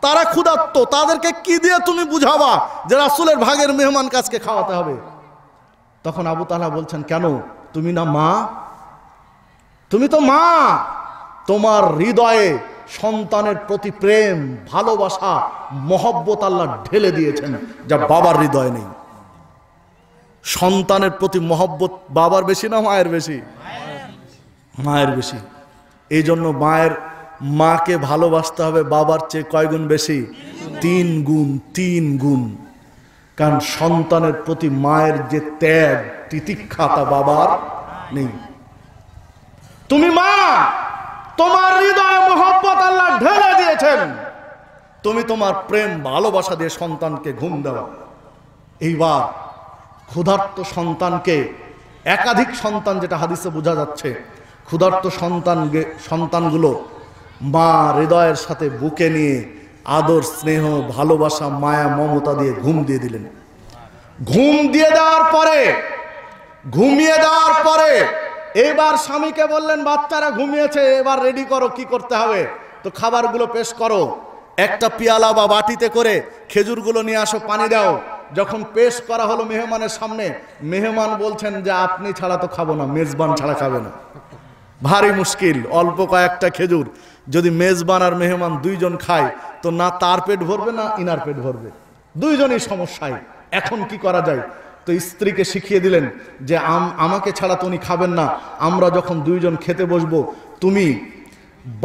তারা ক্ষুধার্ত, তাদেরকে কি দিয়ে তুমি বুঝাবা যে রাসূলের ভাগের মেহমান কাজকে খাওয়াতে হবে? তখন আবু তালহা বলছেন, কেন, তুমি না মা? তুমি তো মা, তোমার হৃদয়ে সন্তানের প্রতি প্রেম, ভালোবাসা, মহব্বত আল্লাহ ঢেলে দিয়েছেন, যা বাবার হৃদয়ে নেই। সন্তানের প্রতি মহব্বত বাবার বেশি না মায়ের বেশি? মায়ের বেশি। এই জন্য মাকে ভালোবাসতে হবে বাবার চেয়ে কয় গুণ বেশি? 3 গুণ, 3 গুণ। কারণ সন্তানের প্রতি মায়ের যে ত্যাগ, তিতিক্ষা, তা বাবার নেই। তুমি মা, তোমার হৃদয়ে মহব্বত আল্লাহ ঢেলে দিয়েছেন, তুমি তোমার প্রেম ভালোবাসা দিয়ে সন্তানকে ঘুম দাও। এইবার ক্ষুধার্ত সন্তানকে, একাধিক সন্তান, যেটা হাদিসে বোঝা যাচ্ছে, ক্ষুধার্ত সন্তানগুলো মা হৃদয়ের সাথে বুকে নিয়ে আদর, স্নেহ, ভালোবাসা, মায়া, মমতা দিয়ে ঘুম দিয়ে দিলেন। ঘুমিয়ে দেওয়ার পরে এবার স্বামীকে বললেন, বাচ্চারা ঘুমিয়েছে, এবার রেডি করো, কি করতে হবে, তো খাবারগুলো পেশ করো, একটা পিয়ালা বা বাটিতে করে খেজুরগুলো নিয়ে আসো, পানি দাও। যখন পেশ করা হলো মেহমানের সামনে, মেহমান বলছেন যে আপনি ছাড়া তো খাবো না, মেজবান ছাড়া খাবে না। ভারী মুশকিল। অল্প কয়েকটা খেজুর যদি মেজবান আর মেহমান দুইজন খায় তো না তার পেট ভরবে না ইনার পেট ভরবে, দুইজনই সমস্যায়। এখন কি করা যায়? তো স্ত্রীকে শিখিয়ে দিলেন যে আমাকে ছাড়া তো উনি খাবেন না, আমরা যখন দুইজন খেতে বসবো তুমি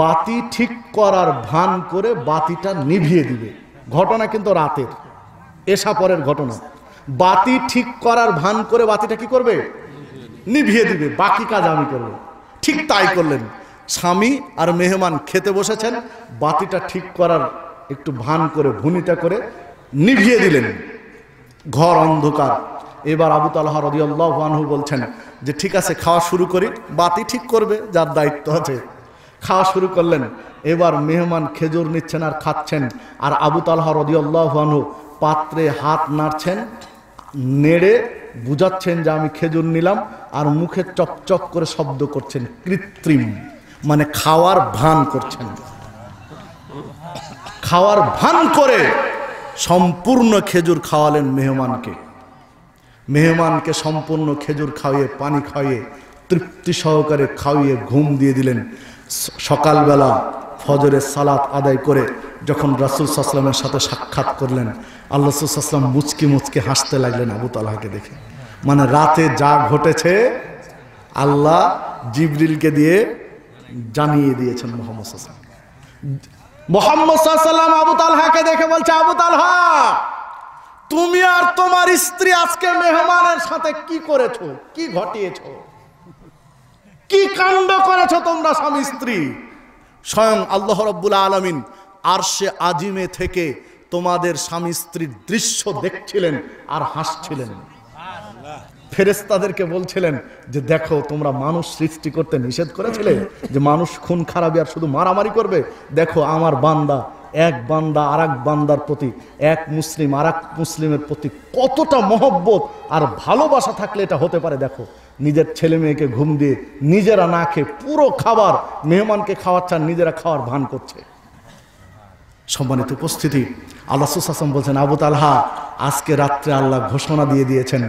বাতি ঠিক করার ভান করে বাতিটা নিভিয়ে দিবে। ঘটনা কিন্তু রাতের, এশা পরের ঘটনা। বাতি ঠিক করার ভান করে বাতিটা কি করবে? নিভিয়ে দিবে, বাকি কাজ আমি করব। ঠিক তাই করলেন। স্বামী আর মেহমান খেতে বসেছেন, বাতিটা ঠিক করার একটু ভান করে ভুনিটা করে নিভিয়ে দিলেন। ঘর অন্ধকার। এবার আবু তালহা রাদিয়াল্লাহু আনহু বলছেন যে ঠিক আছে খাওয়া শুরু করি, বাতি ঠিক করবে যার দায়িত্ব আছে। খাওয়া শুরু করলেন। এবার মেহমান খেজুর নিচ্ছেন আর খাচ্ছেন, আর আবু তালহা রাদিয়াল্লাহু আনহু পাত্রে হাত নাড়ছেন, নেড়ে বুঝাচ্ছেন যে আমি খেজুর নিলাম, আর মুখে চকচক করে শব্দ করছেন, কৃত্রিম মানে খাওয়ার ভান করছেন। খাওয়ার ভান করে সম্পূর্ণ খেজুর খাওয়ালেন মেহমানকে। মেহমানকে সম্পূর্ণ খেজুর খাওয়িয়ে, পানি খাওয়িয়ে, তৃপ্তি সহকারে খাওয়িয়ে ঘুম দিয়ে দিলেন। সকালবেলা ফজরের সালাত আদায় করে যখন রাসূল সাল্লাল্লাহু আলাইহি ওয়াসাল্লামের সাথে সাক্ষাৎ করলেন, আল্লাহ রাসূল সাল্লাল্লাহু আলাইহি ওয়াসাল্লাম মুচকি মুচকি হাসতে লাগলেন আবু তালহাকে দেখে। মানে রাতে যা ঘটেছে আল্লাহ জিবরিলকে দিয়ে জানিয়ে দিয়েছেন মুহাম্মদ সাল্লাল্লাহু আলাইহি ওয়াসাল্লাম। মুহাম্মদ সাল্লাল্লাহু আলাইহি ওয়াসাল্লাম আবু তালহাকে দেখে বলছে, আবু তালহা তুমি আর তোমার স্ত্রী আজকে মেহমানের সাথে কি করেছো, কি ঘটিয়েছো, কি কাণ্ড করেছো তোমরা স্বামী স্ত্রী? স্বয়ং আল্লাহ রাব্বুল আলামিন আরশে আজিমে থেকে তোমাদের স্বামী স্ত্রীর দৃশ্য দেখছিলেন আর হাসছিলেন। ফেরেশতাদেরকে বলছিলেন যে দেখো তোমরা মানুষ সৃষ্টি করতে নিষেধ করেছিলে যে মানুষ খুন খারাপি আর শুধু মারামারি করবে, দেখো আমার বান্দা, এক বান্দা আর এক বান্দার প্রতি, এক মুসলিম আর এক মুসলিমের প্রতি কতটা মহব্বত আর ভালোবাসা থাকলে এটা হতে পারে। দেখো নিজের ছেলে মেয়েকে ঘুম দিয়ে নিজেরা না খেয়ে পুরো খাবার মেহমানকে খাওয়াচ্ছেন, নিজেরা খাওয়ার ভান করছে। সম্মানিত উপস্থিতি, আল্লাহ রাসূল সাল্লাল্লাহু আলাইহি ওয়াসাল্লাম বলছেন, আবু তালহা আজকে রাত্রে আল্লাহ ঘোষণা দিয়ে দিয়েছেন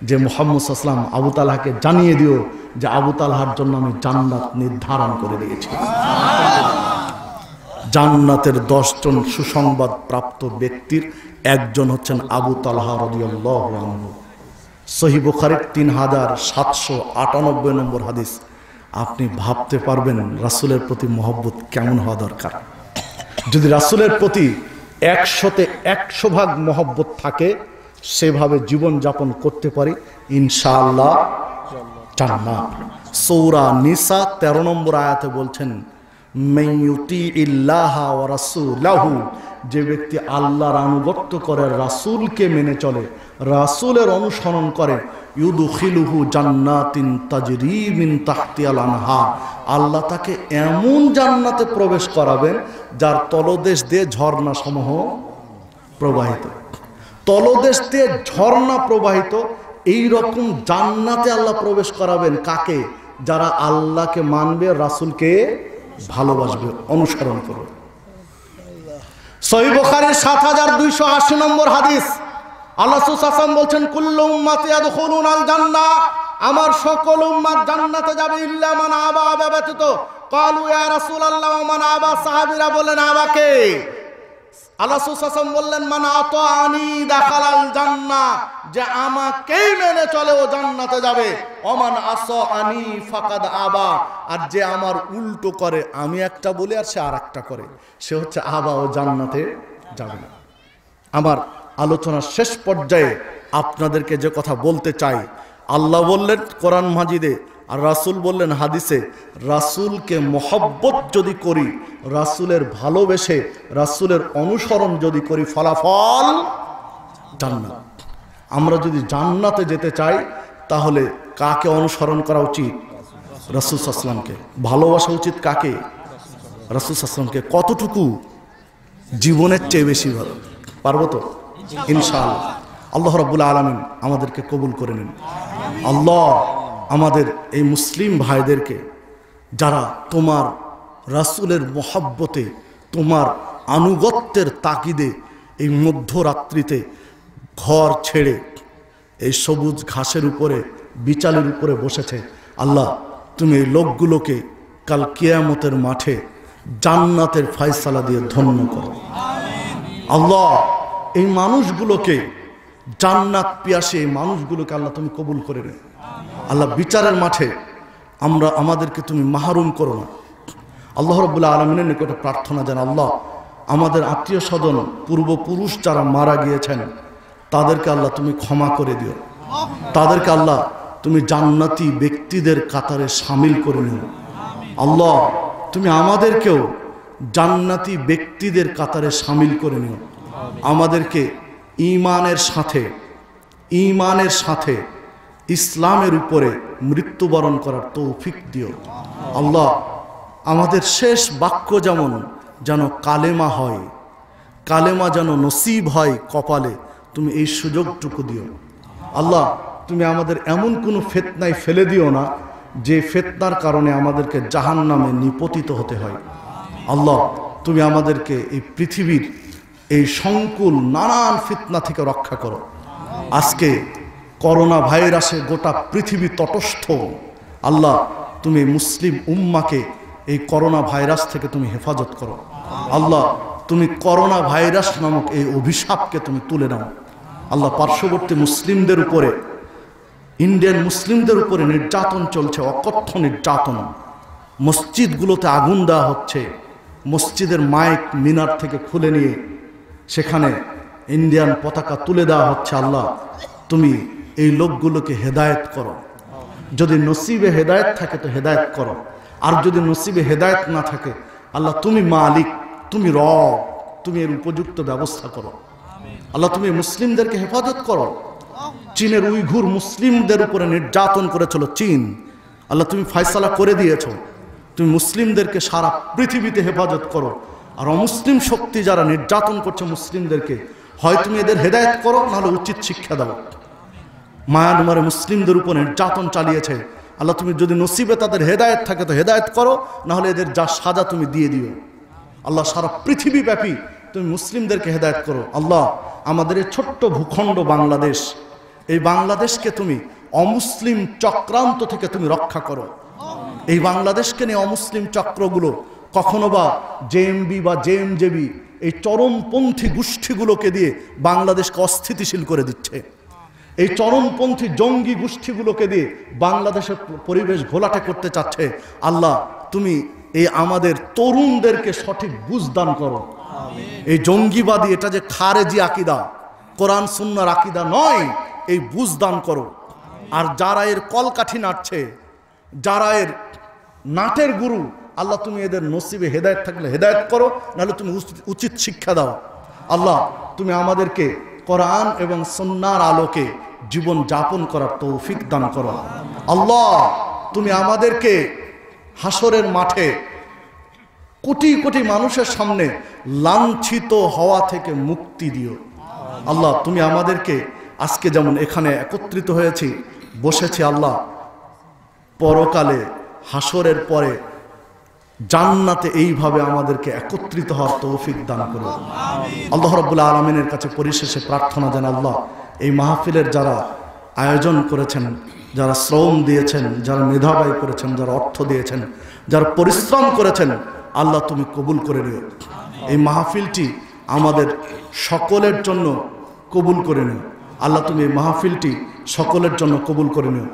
যে মুহাম্মদ সাল্লাল্লাহু আলাইহি ওয়াসাল্লাম আবু তালহাকে জানিয়ে দিও যে আবু তালহার জন্য আমি জান্নাত নির্ধারণ করে দিয়েছি। জান্নাতের 10 জন সুসংবাদ প্রাপ্ত ব্যক্তির একজন হচ্ছেন আবু তালহা রাদিয়াল্লাহু আনহু। সহিহ বুখারীর 3798 নম্বর হাদিস। আপনি ভাবতে পারবেন রাসূলের প্রতি মহব্বত কেমন হওয়া দরকার। যদি রাসূলের প্রতি 100-তে 100 ভাগ মহব্বত থাকে, সেভাবে জীবন যাপন করতে পারি, ইনশাআল্লাহ জান্নাত। সূরা নিসা 13 নম্বর আয়াতে বলছেন, মাইয়ুতিইল্লাহা ওয়া রাসূলাহু, যে ব্যক্তি আল্লাহর আনুগত্য করে, রাসূলকে মেনে চলে, রাসূলের অনুসরণ করে, ইউদখিলুহু জান্নাতিন তাজরি মিন তাহতিহাল আনহার, আল্লাহ তাকে এমন জান্নাতে প্রবেশ করাবেন যার তলদেশ দিয়ে ঝর্ণা সমূহ প্রবাহিত। তলদেশ দিয়ে ঝর্ণা প্রবাহিত, এই রকম জান্নাতে আল্লাহ প্রবেশ করাবেন কাকে? যারা আল্লাহকে মানবে, রাসূলকে ভালোবাসবে, অনুসরণ করবে। সহিহ বুখারীর 7280 নম্বর হাদিস। আল্লাহ রাসূল সাল্লাল্লাহু আলাইহি ওয়াসাল্লাম বলছেন, কুল্লু উম্মতি ইয়াদখুলুনাল জান্নাহ, আমার সকল উম্মত জান্নাতে যাবে, ইল্লা মান আবা, আবা ব্যতীত। ক্বালু ইয়া রাসূলুল্লাহ ওয়া মান আবা, সাহাবীরা বললেন আবাকে? আল্লাহ রাসূল সাল্লাল্লাহু আলাইহি ওয়াসাল্লাম বললেন, মান আতাআনি দাখালাল জান্নাহ, যে আমাকেই মেনে চলে ও জান্নাতে যাবে। ওমান আসাআনি ফাকাদ আবা, আর যে আমার উল্টো করে, আমি একটা বলি আর সে আরেকটা করে, সে হচ্ছে আবা, ও জান্নাতে যাবে না। আমার আলোচনার শেষ পর্যায়ে আপনাদেরকে যে কথা বলতে চাই, আল্লাহ বললেন কোরআন মাজিদে, আর রাসূল বললেন হাদিসে, রাসূলকে মহব্বত যদি করি, রাসূলের ভালোবেসে রাসূলের অনুসরণ যদি করি, ফলাফল জান্নাত। আমরা যদি জান্নাতে যেতে চাই তাহলে কাকে অনুসরণ করা উচিত? রাসূল সাল্লাল্লাহু আলাইহি ওয়াসাল্লামকে। ভালোবাসা উচিত কাকে? রাসূল সাল্লাল্লাহু আলাইহি ওয়াসাল্লামকে। কতটুকু? জীবনের চেয়ে বেশি ভালো। পারবো তো? ইনশাআল্লাহ। আল্লাহ রাব্বুল আলামিন আমাদেরকে কবুল করে নিন। আল্লাহ আমাদের এই মুসলিম ভাইদেরকে, যারা তোমার রাসূলের মহব্বতে, তোমার আনুগত্যের তাকিদে এই মধ্যরাত্রিতে ঘর ছেড়ে এই সবুজ ঘাসের উপরে, বিচালের উপরে বসেছে, আল্লাহ তুমি এই লোকগুলোকে কাল কিয়ামতের মাঠে জান্নাতের ফয়সালা দিয়ে ধন্য করো। আল্লাহ এই মানুষগুলোকে জান্নাত পিয়াসে এই মানুষগুলোকে আল্লাহ তুমি কবুল করে নে। আল্লাহ বিচারের মাঠে আমাদেরকে তুমি মাহরুম করো না। আল্লাহ রাব্বুল আলামিনের নিকটে প্রার্থনা জান, আল্লাহ আমাদের আত্মীয় স্বজন পূর্বপুরুষ যারা মারা গিয়েছেন তাদেরকে আল্লাহ তুমি ক্ষমা করে দিও। তাদেরকে আল্লাহ তুমি জান্নাতি ব্যক্তিদের কাতারে শামিল করে নিও। আল্লাহ তুমি আমাদেরকেও জান্নাতি ব্যক্তিদের কাতারে শামিল করে নিও। আমাদেরকে ঈমানের সাথে ইসলামের উপরে মৃত্যুবরণ করার তৌফিক দিও। আল্লাহ আমাদের শেষ বাক্য যেন কালেমা হয়, কালেমা যেন নসিব হয় কপালে, তুমি এই সুযোগটুকু দিও। আল্লাহ তুমি আমাদের এমন কোনো ফিতনায় ফেলে দিও না যে ফিতনার কারণে আমাদেরকে জাহান্নামে নিপতিত হতে হয়। আল্লাহ তুমি আমাদেরকে এই পৃথিবীর এই সংকুল নানান ফিতনা থেকে রক্ষা করো। আজকে করোনা ভাইরাসে গোটা পৃথিবী তটস্থ। আল্লাহ তুমি মুসলিম উম্মাকে এই করোনা ভাইরাস থেকে তুমি হেফাজত করো। আল্লাহ তুমি করোনা ভাইরাস নামক এই অভিশাপকে তুমি তুলে নাও। আল্লাহ পার্শ্ববর্তী মুসলিমদের উপরে, ইন্ডিয়ান মুসলিমদের উপরে নির্যাতন চলছে, অকথ্য নির্যাতন। মসজিদগুলোতে আগুন দেওয়া হচ্ছে, মসজিদের মাইক মিনার থেকে খুলে নিয়ে সেখানে ইন্ডিয়ান পতাকা তুলে দেওয়া হচ্ছে। আল্লাহ তুমি এই লোকগুলোকে হেদায়েত করো। যদি নসিবে হেদায়েত থাকে তো হেদায়েত করো, আর যদি নসিবে হেদায়েত না থাকে আল্লাহ তুমি মালিক, তুমি রব, তুমি এর উপযুক্ত ব্যবস্থা করো। আল্লাহ তুমি মুসলিমদেরকে হেফাজত করো। চীনের উইঘুর মুসলিমদের উপরে নির্যাতন করেছিল চীন, আল্লাহ তুমি ফয়সালা করে দিয়েছো। তুমি মুসলিমদেরকে সারা পৃথিবীতে হেফাজত করো। আর অমুসলিম শক্তি যারা নির্যাতন করছে মুসলিমদেরকে, হয় তুমি এদের হেদায়েত করো, নাহলে উচিত শিক্ষা দাও। মায়ানমারে মুসলিমদের উপর নির্যাতন চালিয়েছে, আল্লাহ তুমি যদি নসিবে তাদের হেদায়েত থাকে তো হেদায়েত করো, নাহলে এদের যা সাজা তুমি দিয়ে দিও। আল্লাহ সারা পৃথিবী ব্যাপী তুমি মুসলিমদেরকে হেদায়েত করো। আল্লাহ আমাদের এই ছোট্ট ভূখণ্ড বাংলাদেশ, এই বাংলাদেশকে তুমি অমুসলিম চক্রান্ত থেকে তুমি রক্ষা করো। এই বাংলাদেশকে নিয়ে অমুসলিম চক্রগুলো কখনো বা জেএমবি বা জেএমজেবি এই চরমপন্থী গোষ্ঠীগুলোকে দিয়ে বাংলাদেশকে অস্থিতিশীল করে দিচ্ছে। এই চরমপন্থী জঙ্গি গোষ্ঠীগুলোকে দিয়ে বাংলাদেশের পরিবেশ ঘোলাটে করতে চাচ্ছে। আল্লাহ তুমি এই আমাদের তরুণদেরকে সঠিক বুঝ দান করো। এই জঙ্গিবাদী এটা যে খারেজি আকিদা, কোরআন সুন্নাহর আকিদা নয়, এই বুঝ দান করো। আর যারা এর কলকাঠি নাটছে, যারা এর নাটের গুরু, আল্লাহ তুমি এদের নসিবে হেদায়েত থাকলে হেদায়েত করো, নাহলে তুমি উচিত শিক্ষা দাও। আল্লাহ তুমি আমাদেরকে কোরআন এবং সুন্নাহর আলোকে জীবন যাপন করার তৌফিক দান করো। আল্লাহ তুমি আমাদেরকে হাসরের মাঠে কোটি কোটি মানুষের সামনে লাঞ্ছিত হওয়া থেকে মুক্তি দিও। আল্লাহ তুমি আমাদেরকে আজকে যেমন এখানে একত্রিত হয়েছি, বসেছি, আল্লাহ পরকালে হাসরের পরে জান্নাতে এইভাবে আমাদেরকে একত্রিত হওয়ার তৌফিক দান করো। আল্লাহ রাব্বুল আলামিনের কাছে পরিশেষে প্রার্থনা জানাই, আল্লাহ এই মাহফিলের যারা আয়োজন করেছেন, যারা শ্রম দিয়েছেন, যারা মেধা ব্যয় করেছেন, যারা অর্থ দিয়েছেন, যারা পরিশ্রম করেছেন, আল্লাহ তুমি কবুল করে নিও। এই মাহফিলটি আমাদের সকলের জন্য কবুল করে নিও। আল্লাহ তুমি এই মাহফিলটি সকলের জন্য কবুল করে নিও।